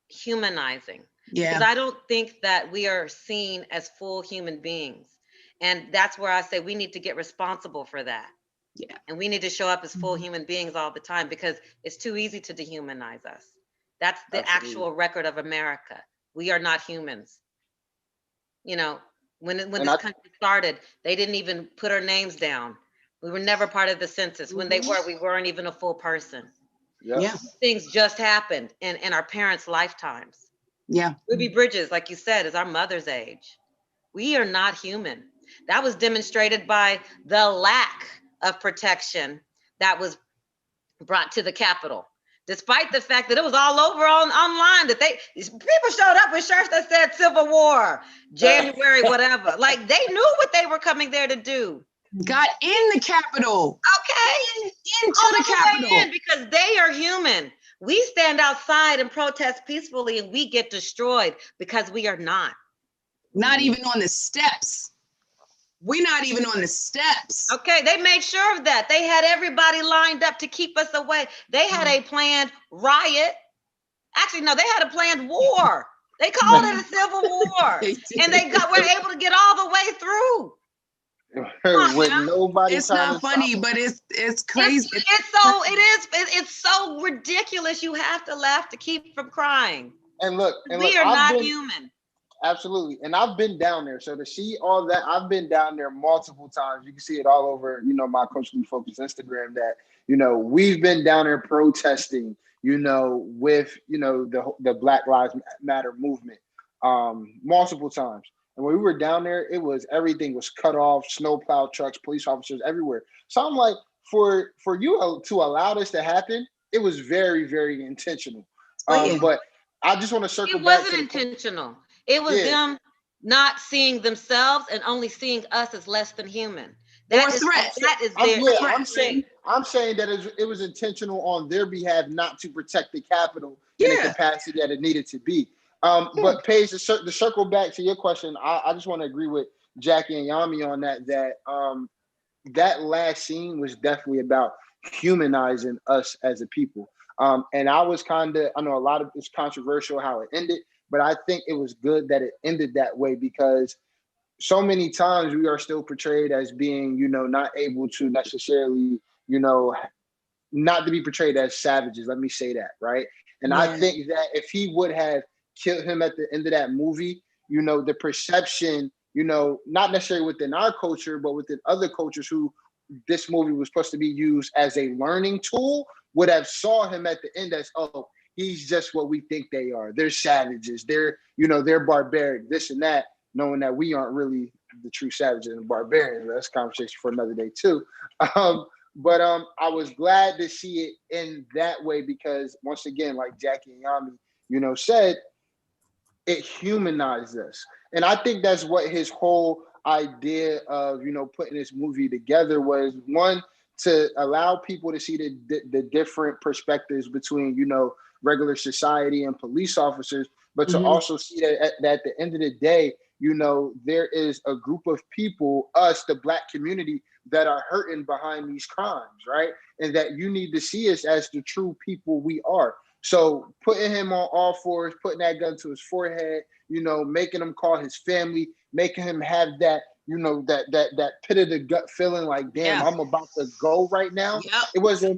humanizing. Because Yeah. I don't think that we are seen as full human beings. And that's where I say we need to get responsible for that. Yeah. And we need to show up as full human beings all the time because it's too easy to dehumanize us. That's the Absolutely. actual record of America. We are not humans. You know, when And this country started, they didn't even put our names down. We were never part of the census. When they were, we weren't even a full person. Yep. Yeah. Things just happened in our parents' lifetimes. Yeah. Ruby Bridges, like you said, is our mother's age. We are not human. That was demonstrated by the lack of protection that was brought to the Capitol. Despite the fact that it was all over online, that people showed up with shirts that said Civil War, January, whatever. Like they knew what they were coming there to do. Got in the Capitol. Okay. Into All the the way Capitol. in because they are human. We stand outside and protest peacefully and we get destroyed because we are not. Not even on the steps. We're not even on the steps. Okay, they made sure of that. They had everybody lined up to keep us away. They had a planned riot. Actually, no, they had a planned war. They called it a civil war. And they were able to get all the way through. With nobody. It's not funny, but it's crazy. It's so ridiculous. You have to laugh to keep from crying. And look, We are not human. Absolutely. And I've been down there. So to see all that, I've been down there multiple times. You can see it all over, my Coachly Focus Instagram that, we've been down there protesting, with, the Black Lives Matter movement multiple times. And when we were down there, everything was cut off, snowplow trucks, police officers everywhere. So I'm like, for you to allow this to happen, it was very, very intentional. But I just want to circle back. It wasn't intentional. It was them not seeing themselves and only seeing us as less than human. That is their I'm saying that it was intentional on their behalf not to protect the Capitol in the capacity that it needed to be. But Paige, to circle back to your question, I just want to agree with Jackie and Yami on that last scene was definitely about humanizing us as a people. And I know a lot of it's controversial how it ended, but I think it was good that it ended that way because so many times we are still portrayed as being, not able to necessarily, not to be portrayed as savages. Let me say that, right? And I think that if he would have killed him at the end of that movie, the perception, not necessarily within our culture, but within other cultures who this movie was supposed to be used as a learning tool, would have saw him at the end as, oh, he's just what we think they are. They're savages. They're barbaric, this and that, knowing that we aren't really the true savages and barbarians. That's a conversation for another day too. But I was glad to see it in that way because once again, like Jackie and Yami, said, it humanized us. And I think that's what his whole idea of, putting this movie together was, one, to allow people to see the different perspectives between, regular society and police officers, but to also see that at the end of the day, there is a group of people, us, the Black community, that are hurting behind these crimes, right? And that you need to see us as the true people we are. So putting him on all fours, putting that gun to his forehead, making him call his family, making him have that, that pit of the gut feeling like, damn, Yeah. I'm about to go right now. Yep.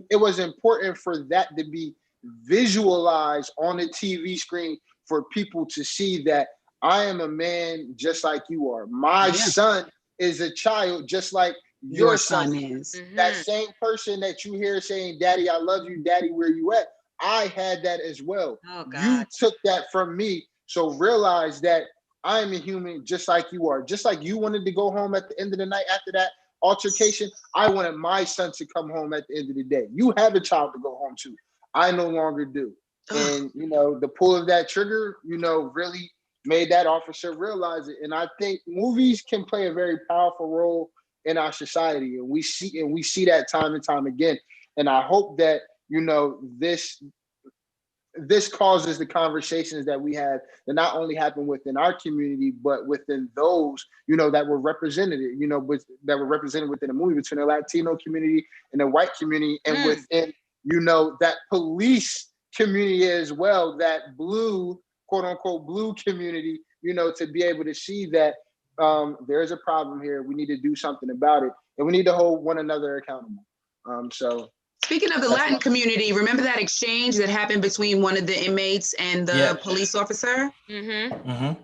It was important for that to be visualized on the TV screen for people to see that I am a man just like you are. My son is a child just like your son is. That same person that you hear saying, Daddy, I love you, Daddy, where you at? I had that as well. Oh, God. You took that from me. So realize that I'm a human just like you are. Just like you wanted to go home at the end of the night after that altercation, I wanted my son to come home at the end of the day. You have a child to go home to. I no longer do. And, the pull of that trigger, really made that officer realize it. And I think movies can play a very powerful role in our society. And we see that time and time again. And I hope that, this causes the conversations that we have that not only happen within our community, but within those, that were represented, that were represented within the movie, between the Latino community and the white community, and within, that police community as well, that blue, quote unquote, blue community, to be able to see that there's a problem here. We need to do something about it, and we need to hold one another accountable. Speaking of the Latin community, remember that exchange that happened between one of the inmates and the police officer? And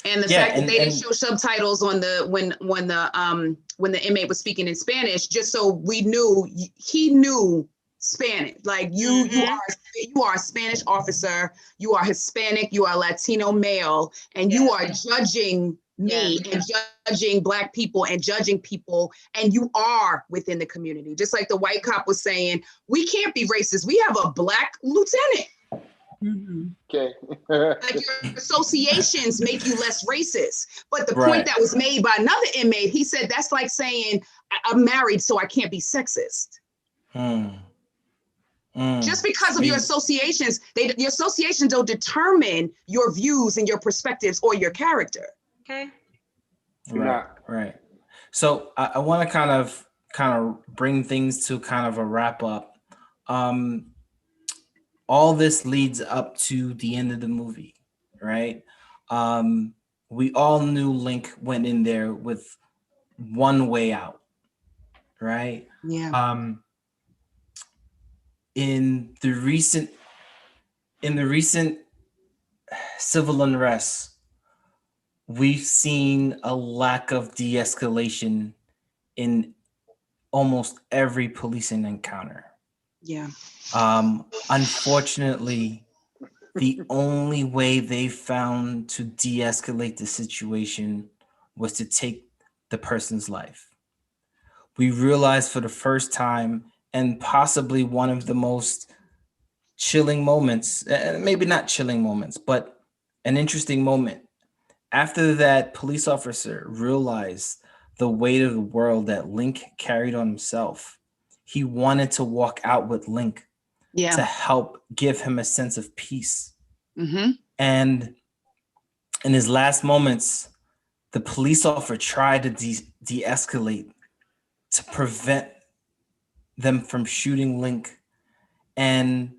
the fact that they didn't show subtitles on when the inmate was speaking in Spanish, just so we knew he knew Spanish. Like you are a Spanish officer, you are Hispanic, you are Latino male, and you are judging me and judging Black people and judging people, and you are within the community. Just like the white cop was saying, we can't be racist. We have a Black lieutenant. Okay. Like your associations make you less racist. But the point that was made by another inmate, he said that's like saying, I'm married, so I can't be sexist. Just because of your associations, your associations don't determine your views and your perspectives or your character. Okay. Right. So I want to kind of bring things to kind of a wrap up. All this leads up to the end of the movie, right? We all knew Link went in there with one way out, right? Yeah. In the recent civil unrest, we've seen a lack of de-escalation in almost every policing encounter. Yeah. Unfortunately, the only way they found to de-escalate the situation was to take the person's life. We realized for the first time, and possibly one of the most chilling moments, maybe not chilling moments, but an interesting moment. After that police officer realized the weight of the world that Link carried on himself, he wanted to walk out with Link to help give him a sense of peace. And in his last moments, the police officer tried to de-escalate to prevent them from shooting Link. And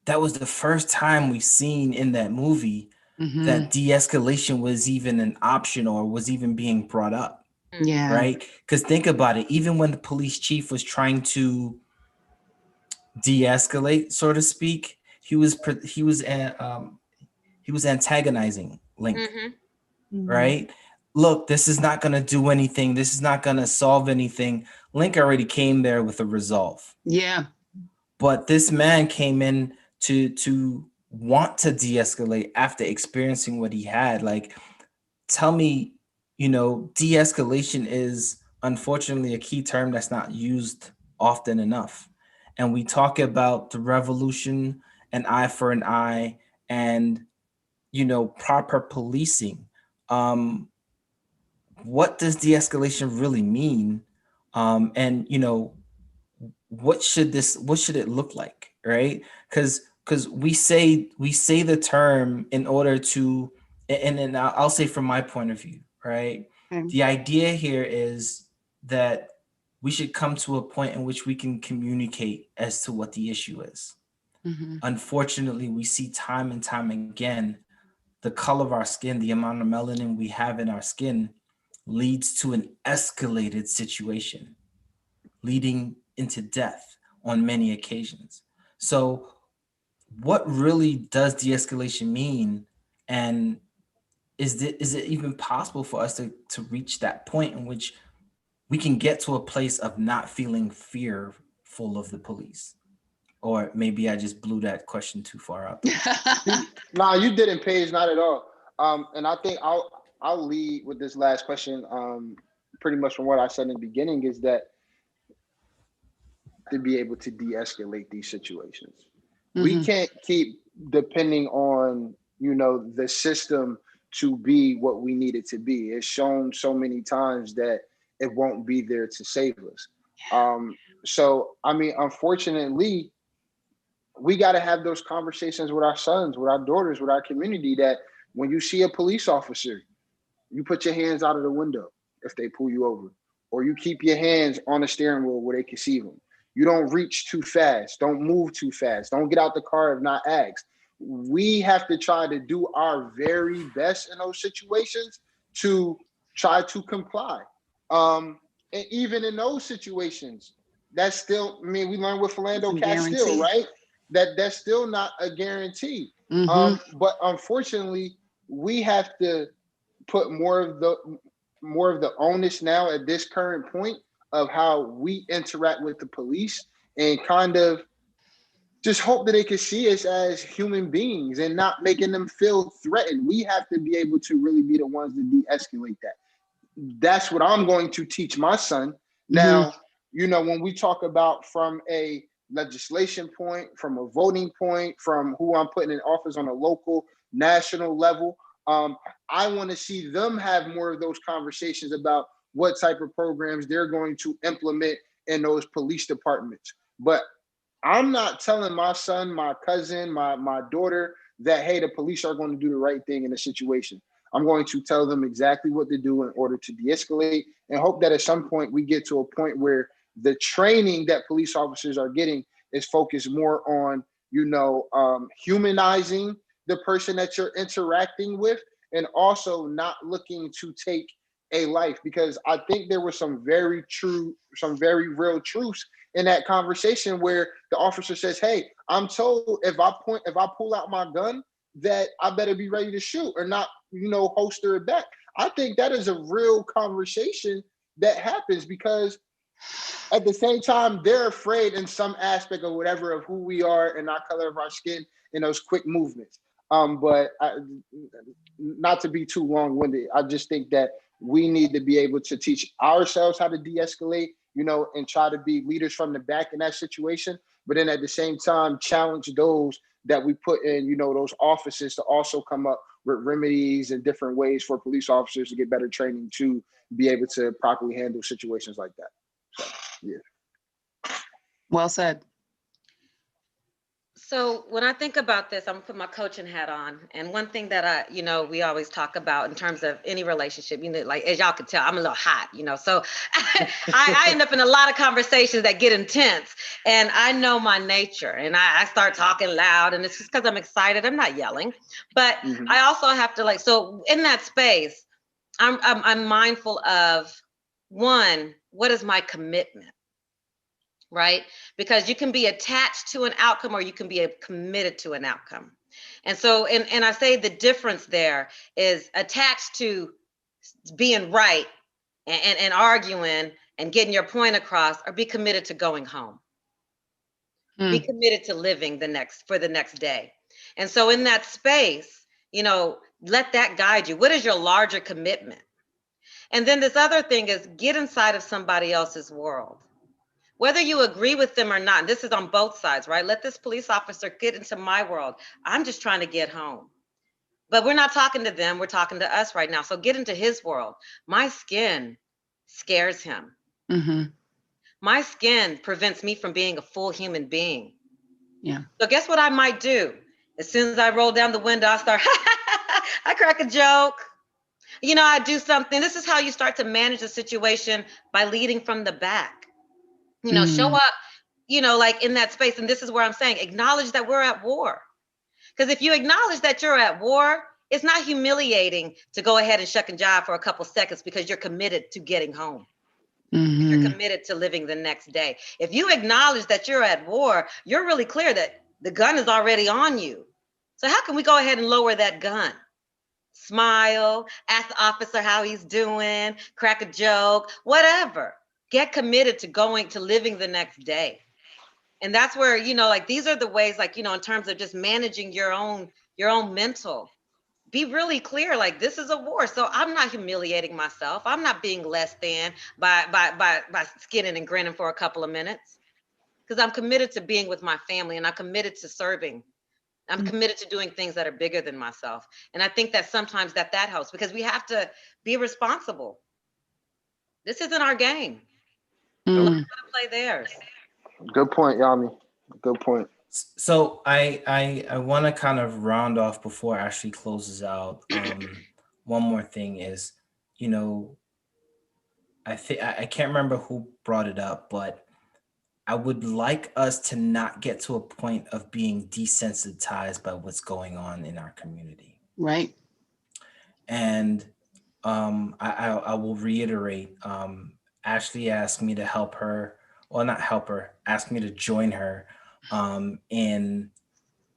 that was the first time we've seen in that movie that de-escalation was even an option or was even being brought up. Yeah. Right? Because think about it, even when the police chief was trying to de-escalate, so to speak, he was antagonizing Link. Right? Look, this is not going to do anything. This is not going to solve anything. Link already came there with a resolve. Yeah. But this man came in to want to de-escalate after experiencing what he had. Like, tell me, de-escalation is unfortunately a key term that's not used often enough. And we talk about the revolution, an eye for an eye, and, proper policing. What does de-escalation really mean? And, what should it look like, right? Because we say the term in order to, and I'll say from my point of view, right? The idea here is that we should come to a point in which we can communicate as to what the issue is. Unfortunately, we see time and time again, the color of our skin, the amount of melanin we have in our skin leads to an escalated situation, leading into death on many occasions. So what really does de-escalation mean? And is it even possible for us to reach that point in which we can get to a place of not feeling fearful of the police? Or maybe I just blew that question too far out. Nah, you didn't, Paige, not at all. And I think I'll lead with this last question. Pretty much from what I said in the beginning is that to be able to de-escalate these situations. We can't keep depending on, the system to be what we need it to be. It's shown so many times that it won't be there to save us. So, I mean, unfortunately, we got to have those conversations with our sons, with our daughters, with our community, that when you see a police officer, you put your hands out of the window if they pull you over, or you keep your hands on the steering wheel where they can see them. You don't reach too fast. Don't move too fast. Don't get out the car if not asked. We have to try to do our very best in those situations to try to comply. And even in those situations, that's still, I mean, we learned with Philando Castile, right? That's still not a guarantee. But unfortunately, we have to put more of the onus now at this current point of how we interact with the police, and kind of just hope that they can see us as human beings and not making them feel threatened. We have to be able to really be the ones to de-escalate that. That's what I'm going to teach my son. Now, when we talk about from a legislation point, from a voting point, from who I'm putting in office on a local, national level, I want to see them have more of those conversations about what type of programs they're going to implement in those police departments. But I'm not telling my son, my cousin, my daughter that, hey, the police are going to do the right thing in a situation. I'm going to tell them exactly what to do in order to de-escalate, and hope that at some point we get to a point where the training that police officers are getting is focused more on, humanizing the person that you're interacting with, and also not looking to take a life. Because I think there were some very real truths in that conversation where the officer says, hey, I'm told if I pull out my gun, that I better be ready to shoot or not, holster it back. I think that is a real conversation that happens, because at the same time, they're afraid in some aspect or whatever of who we are and our color of our skin and those quick movements. But not to be too long-winded, I just think that we need to be able to teach ourselves how to de-escalate, and try to be leaders from the back in that situation. But then at the same time, challenge those that we put in, those offices to also come up with remedies and different ways for police officers to get better training to be able to properly handle situations like that. So, yeah. Well said. So when I think about this, I'm gonna put my coaching hat on. And one thing that we always talk about in terms of any relationship, like as y'all can tell, I'm a little hot, so I end up in a lot of conversations that get intense, and I know my nature, and I start talking loud, and it's just because I'm excited. I'm not yelling, but I also have to so in that space, I'm mindful of, one, what is my commitment? Right? Because you can be attached to an outcome, or you can be committed to an outcome. And so, and I say the difference there is attached to being right and arguing and getting your point across, or be committed to going home. Be committed to living for the next day. And so in that space, let that guide you. What is your larger commitment? And then this other thing is, get inside of somebody else's world. Whether you agree with them or not, this is on both sides, right? Let this police officer get into my world. I'm just trying to get home. But we're not talking to them, we're talking to us right now. So get into his world. My skin scares him. My skin prevents me from being a full human being. Yeah. So guess what I might do? As soon as I roll down the window, I start, I crack a joke. I do something. This is how you start to manage the situation, by leading from the back. Show up, like in that space. And this is where I'm saying, acknowledge that we're at war. Because if you acknowledge that you're at war It's not humiliating to go ahead and shuck and jive for a couple seconds because you're committed to getting home. You're committed to living the next day. If you acknowledge that you're at war, you're really clear that the gun is already on you. So how can we go ahead and lower that gun? Smile, ask the officer how he's doing, crack a joke, whatever. Get committed to living the next day. And that's where, like, these are the ways, like, in terms of just managing your own mental. Be really clear, like, this is a war, so I'm not humiliating myself. I'm not being less than by skinning and grinning for a couple of minutes, because I'm committed to being with my family, and I'm committed to serving. I'm committed to doing things that are bigger than myself. And I think that sometimes that helps, because we have to be responsible. This isn't our game. Let them play theirs. Good point, Yami. Good point. So I want to kind of round off before Ashley closes out. One more thing is, I can't remember who brought it up, but I would like us to not get to a point of being desensitized by what's going on in our community. Right. And I will reiterate, Ashley asked me to help her, well, not help her, asked me to join her in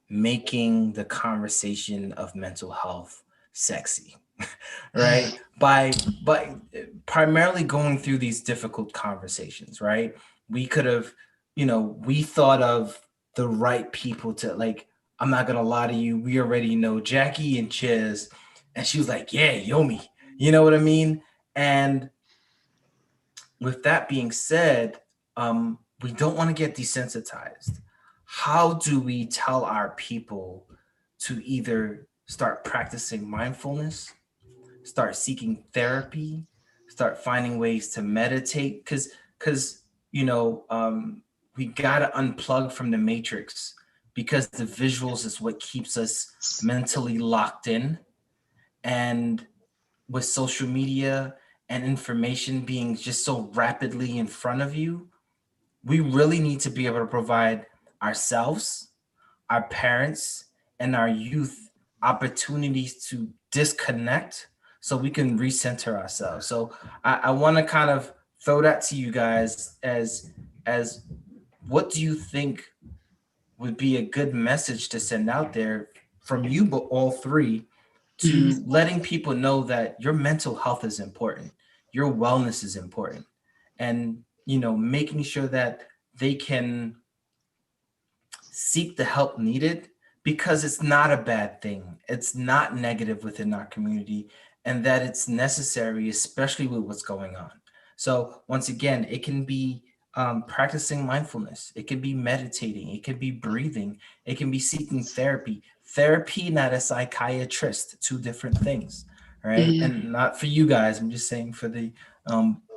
making the conversation of mental health sexy, right? By primarily going through these difficult conversations, right? We could have, we thought of the right people to, like, I'm not gonna lie to you, we already know Jackie and Chiz, and she was like, yeah, Yomi, you know what I mean? And with that being said, we don't want to get desensitized. How do we tell our people to either start practicing mindfulness, start seeking therapy, start finding ways to meditate? Because we gotta unplug from the matrix, because the visuals is what keeps us mentally locked in. And with social media and information being just so rapidly in front of you, we really need to be able to provide ourselves, our parents, and our youth opportunities to disconnect so we can recenter ourselves. So I want to kind of throw that to you guys as what do you think would be a good message to send out there from you, but all three, to letting people know that your mental health is important, your wellness is important, and making sure that they can seek the help needed, because it's not a bad thing. It's not negative within our community, and that it's necessary, especially with what's going on. So once again, it can be practicing mindfulness. It can be meditating. It can be breathing. It can be seeking therapy. Therapy, not a psychiatrist, two different things, right? And not for you guys. I'm just saying for the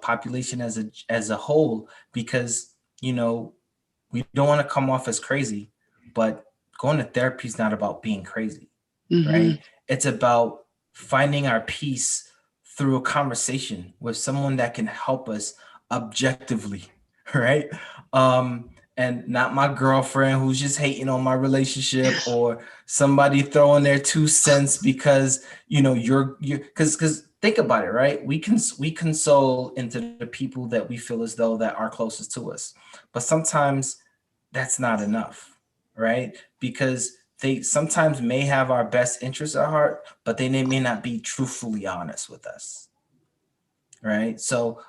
population as a whole, because we don't want to come off as crazy, but going to therapy is not about being crazy, right? It's about finding our peace through a conversation with someone that can help us objectively, right? And not my girlfriend who's just hating on my relationship, or somebody throwing their 2 cents because you're because think about it, right? We console into the people that we feel as though that are closest to us, but sometimes that's not enough, right? Because they sometimes may have our best interests at heart, but they may not be truthfully honest with us, right? So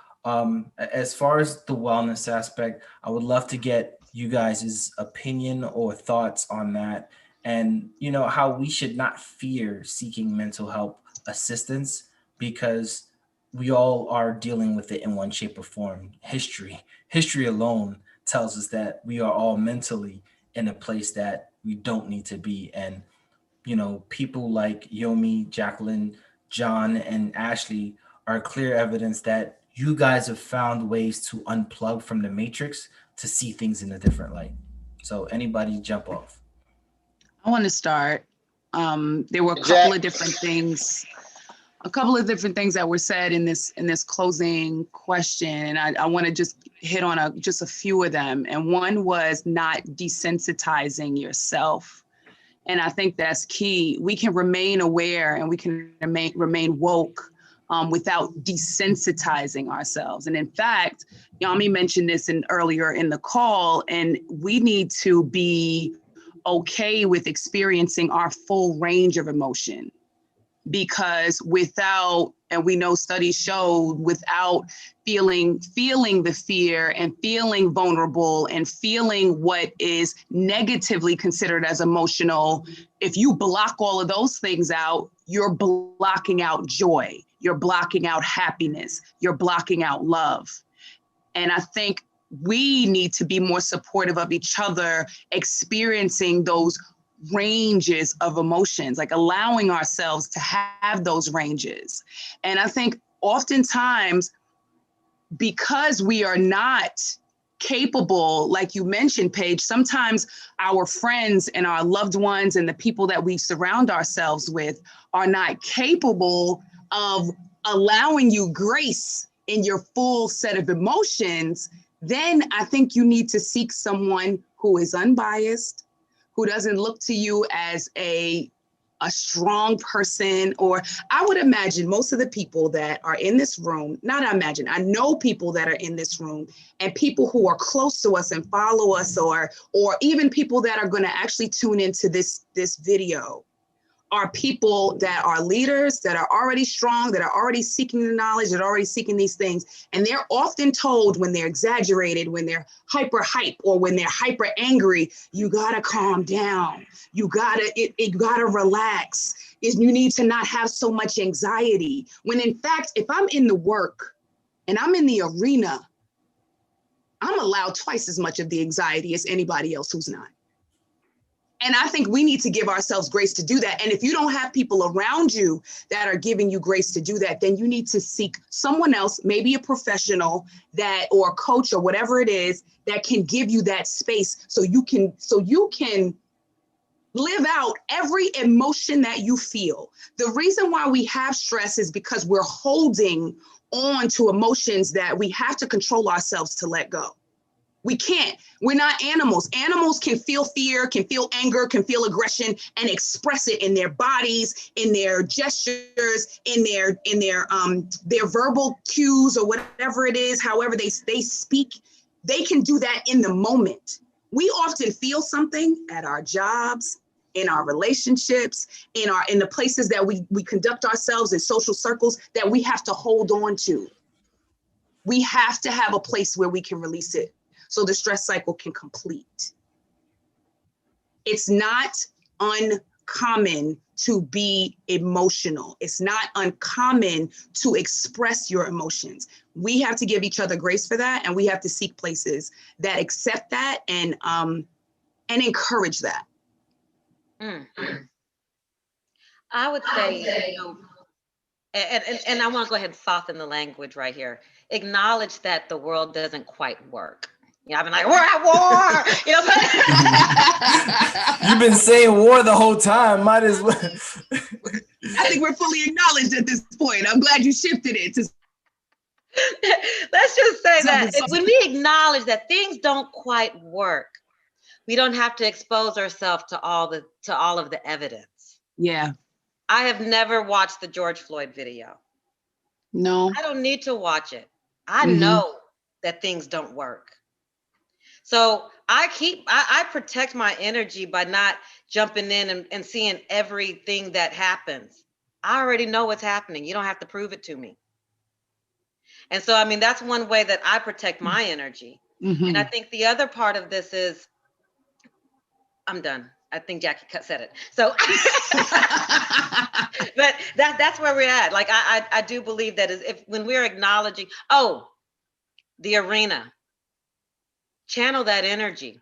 as far as the wellness aspect, I would love to get you guys' opinion or thoughts on that, and how we should not fear seeking mental health assistance, because we all are dealing with it in one shape or form. History alone tells us that we are all mentally in a place that we don't need to be. And people like Yomi, Jacqueline, John, and Ashley are clear evidence that you guys have found ways to unplug from the matrix to see things in a different light. So anybody jump off? I want to start. There were a couple of different things that were said in this closing question, and I want to just hit on just a few of them. And one was not desensitizing yourself And I think that's key. We can remain aware and we can remain woke without desensitizing ourselves. And in fact, Yami mentioned this earlier in the call, and we need to be okay with experiencing our full range of emotion, because without, and we know studies show, without feeling the fear and feeling vulnerable and feeling what is negatively considered as emotional, if you block all of those things out, you're blocking out joy, you're blocking out happiness, you're blocking out love. And I think we need to be more supportive of each other, experiencing those ranges of emotions, like allowing ourselves to have those ranges. And I think oftentimes, because we are not capable, like you mentioned, Paige, sometimes our friends and our loved ones and the people that we surround ourselves with are not capable of allowing you grace in your full set of emotions. Then I think you need to seek someone who is unbiased, who doesn't look to you as a strong person. Or I would imagine most of the people that are in this room, I know people that are in this room, and people who are close to us and follow us, or even people that are going to actually tune into this video, are people that are leaders, that are already strong, that are already seeking the knowledge, that are already seeking these things. And they're often told, when they're exaggerated, when they're hyper, or when they're hyper angry, you gotta calm down. You gotta relax. You need to not have so much anxiety. When in fact, if I'm in the work and I'm in the arena, I'm allowed twice as much of the anxiety as anybody else who's not. And I think we need to give ourselves grace to do that. And if you don't have people around you that are giving you grace to do that, then you need to seek someone else, maybe a professional or a coach or whatever it is, that can give you that space so you can live out every emotion that you feel. The reason why we have stress is because we're holding on to emotions that we have to control ourselves to let go. We can't. We're not animals. Animals can feel fear, can feel anger, can feel aggression, and express it in their bodies, in their gestures, in their verbal cues, or whatever it is. However they speak, they can do that in the moment. We often feel something at our jobs, in our relationships, in the places that we conduct ourselves in social circles, that we have to hold on to. We have to have a place where we can release it, so the stress cycle can complete. It's not uncommon to be emotional. It's not uncommon to express your emotions. We have to give each other grace for that, and we have to seek places that accept that and encourage that. I would say, and I want to go ahead and soften the language right here. Acknowledge that the world doesn't quite work. I've been like, we're at war. You've been saying war the whole time. Might as well. I think we're fully acknowledged at this point. I'm glad you shifted it to. Let's just say that when we acknowledge that things don't quite work, we don't have to expose ourselves to all of the evidence. Yeah. I have never watched the George Floyd video. No. I don't need to watch it. I know that things don't work. So I protect my energy by not jumping in and seeing everything that happens. I already know what's happening. You don't have to prove it to me. And so, I mean, that's one way that I protect my energy. And I think the other part of this is, I'm done. I think Jackie said it. So, but that's where we're at. Like, I do believe that when we're acknowledging, the arena, channel that energy.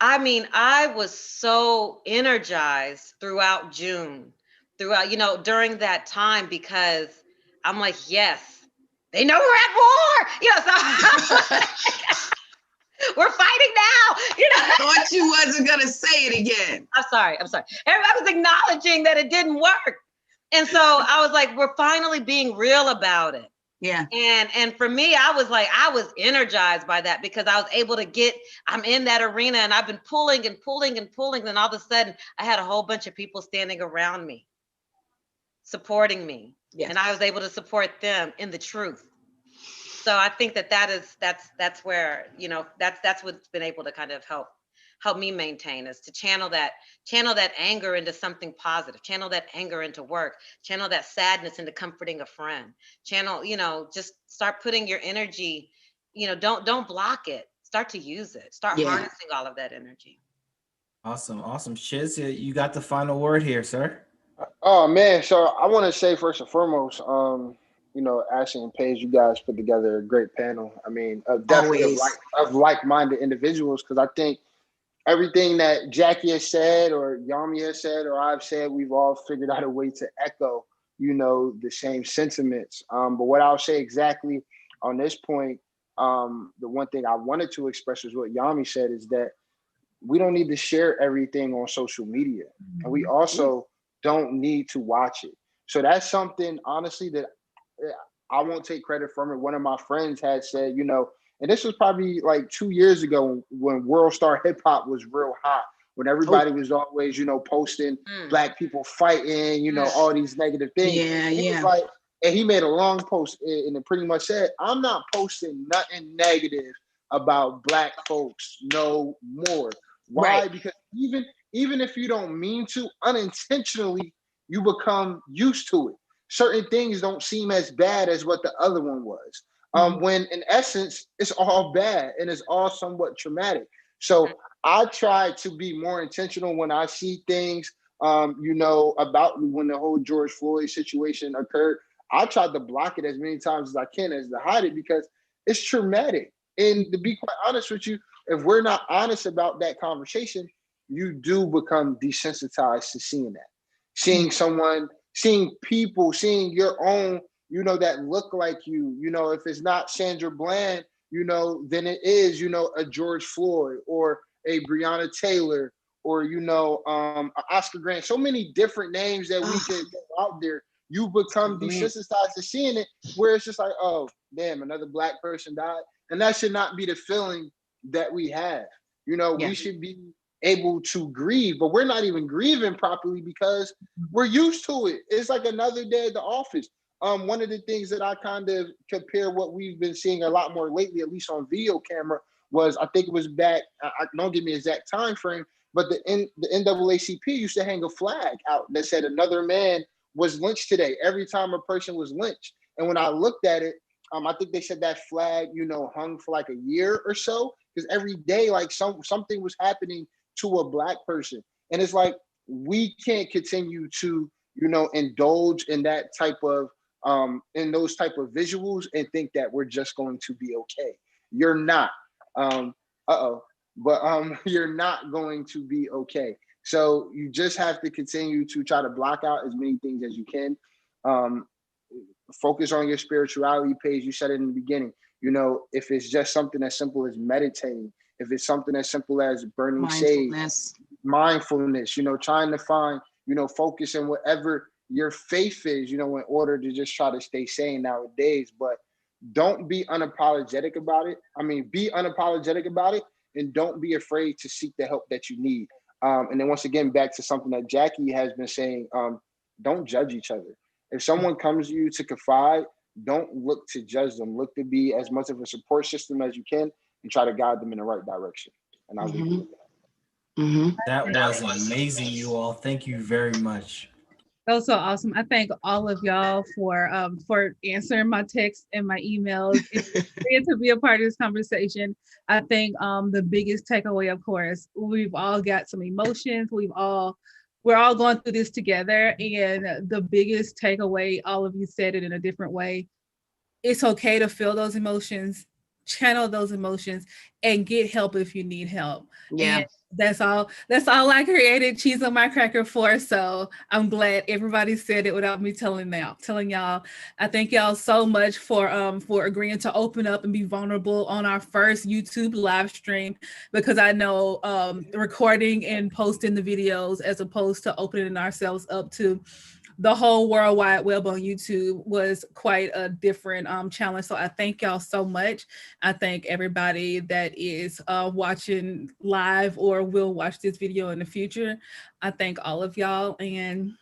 I mean, I was so energized throughout June, during that time, because I'm like, yes, they know we're at war. So we're fighting now. Thought you wasn't gonna say it again. I'm sorry. Everybody was acknowledging that it didn't work. And so I was like, we're finally being real about it. Yeah. And for me, I was energized by that because I was able to I'm in that arena and I've been pulling and pulling and pulling. And all of a sudden I had a whole bunch of people standing around me, supporting me. Yes. And I was able to support them in the truth. So I think that's where, that's what's been able to kind of help me maintain, is to channel that anger into something positive, channel that anger into work, channel that sadness into comforting a friend, channel, just start putting your energy, don't block it, start to use it, start harnessing all of that energy. Awesome. Chiz, you got the final word here, sir. Oh man, so I want to say first and foremost, Ashley and Paige, you guys put together a great panel. I mean, definitely of like-minded individuals, because I think everything that Jackie has said or Yami has said or I've said, we've all figured out a way to echo, the same sentiments. But what I'll say exactly on this point, the one thing I wanted to express is what Yami said, is that we don't need to share everything on social media. Mm-hmm. And we also don't need to watch it. So that's something, honestly, that I won't take credit from it. One of my friends had said, and this was probably like 2 years ago when World Star Hip Hop was real hot, when everybody was always, posting Black people fighting, all these negative things. And he made a long post and it pretty much said, I'm not posting nothing negative about Black folks no more. Why? Right. Because even if you don't mean to, unintentionally, you become used to it. Certain things don't seem as bad as what the other one was. When in essence, it's all bad and it's all somewhat traumatic. So I try to be more intentional when I see things, about when the whole George Floyd situation occurred. I tried to block it as many times as I can, as to hide it, because it's traumatic. And to be quite honest with you, if we're not honest about that conversation, you do become desensitized to seeing that. Seeing someone, seeing people, seeing your own, that look like you, if it's not Sandra Bland, then it is, a George Floyd or a Breonna Taylor or, Oscar Grant. So many different names that we could go out there. You become desensitized to seeing it, where it's just like, oh, damn, another Black person died. And that should not be the feeling that we have. We should be able to grieve, but we're not even grieving properly because we're used to it. It's like another day at the office. One of the things that I kind of compare what we've been seeing a lot more lately, at least on video camera, was, I think it was back, don't give me exact time frame, but the NAACP used to hang a flag out that said another man was lynched today, every time a person was lynched. And when I looked at it, I think they said that flag, hung for like a year or so, because every day, like something was happening to a Black person. And it's like, we can't continue to, indulge in that type of, in those type of visuals and think that we're just going to be okay. You're not. You're not going to be okay. So you just have to continue to try to block out as many things as you can. Focus on your spirituality page. You said it in the beginning. If it's just something as simple as meditating, if it's something as simple as burning sage, mindfulness, trying to find, focus in whatever your faith is, in order to just try to stay sane nowadays. But don't be unapologetic about it. I mean, be unapologetic about it, and don't be afraid to seek the help that you need. And then once again, back to something that Jackie has been saying, don't judge each other. If someone comes to you to confide, don't look to judge them. Look to be as much of a support system as you can and try to guide them in the right direction. And I'll leave it with that. That was amazing, you all. Thank you very much. That was so awesome. I thank all of y'all for answering my texts and my emails and to be a part of this conversation. I think the biggest takeaway, of course, we've all got some emotions. We're all going through this together. And the biggest takeaway, all of you said it in a different way. It's okay to feel those emotions, channel those emotions, and get help if you need help. Yeah. And that's all I created Cheese on My Cracker for. So I'm glad everybody said it without me telling y'all. I thank y'all so much for agreeing to open up and be vulnerable on our first YouTube live stream, because I know recording and posting the videos as opposed to opening ourselves up to the whole World Wide Web on YouTube was quite a different challenge. So I thank y'all so much. I thank everybody that is watching live or will watch this video in the future. I thank all of y'all, and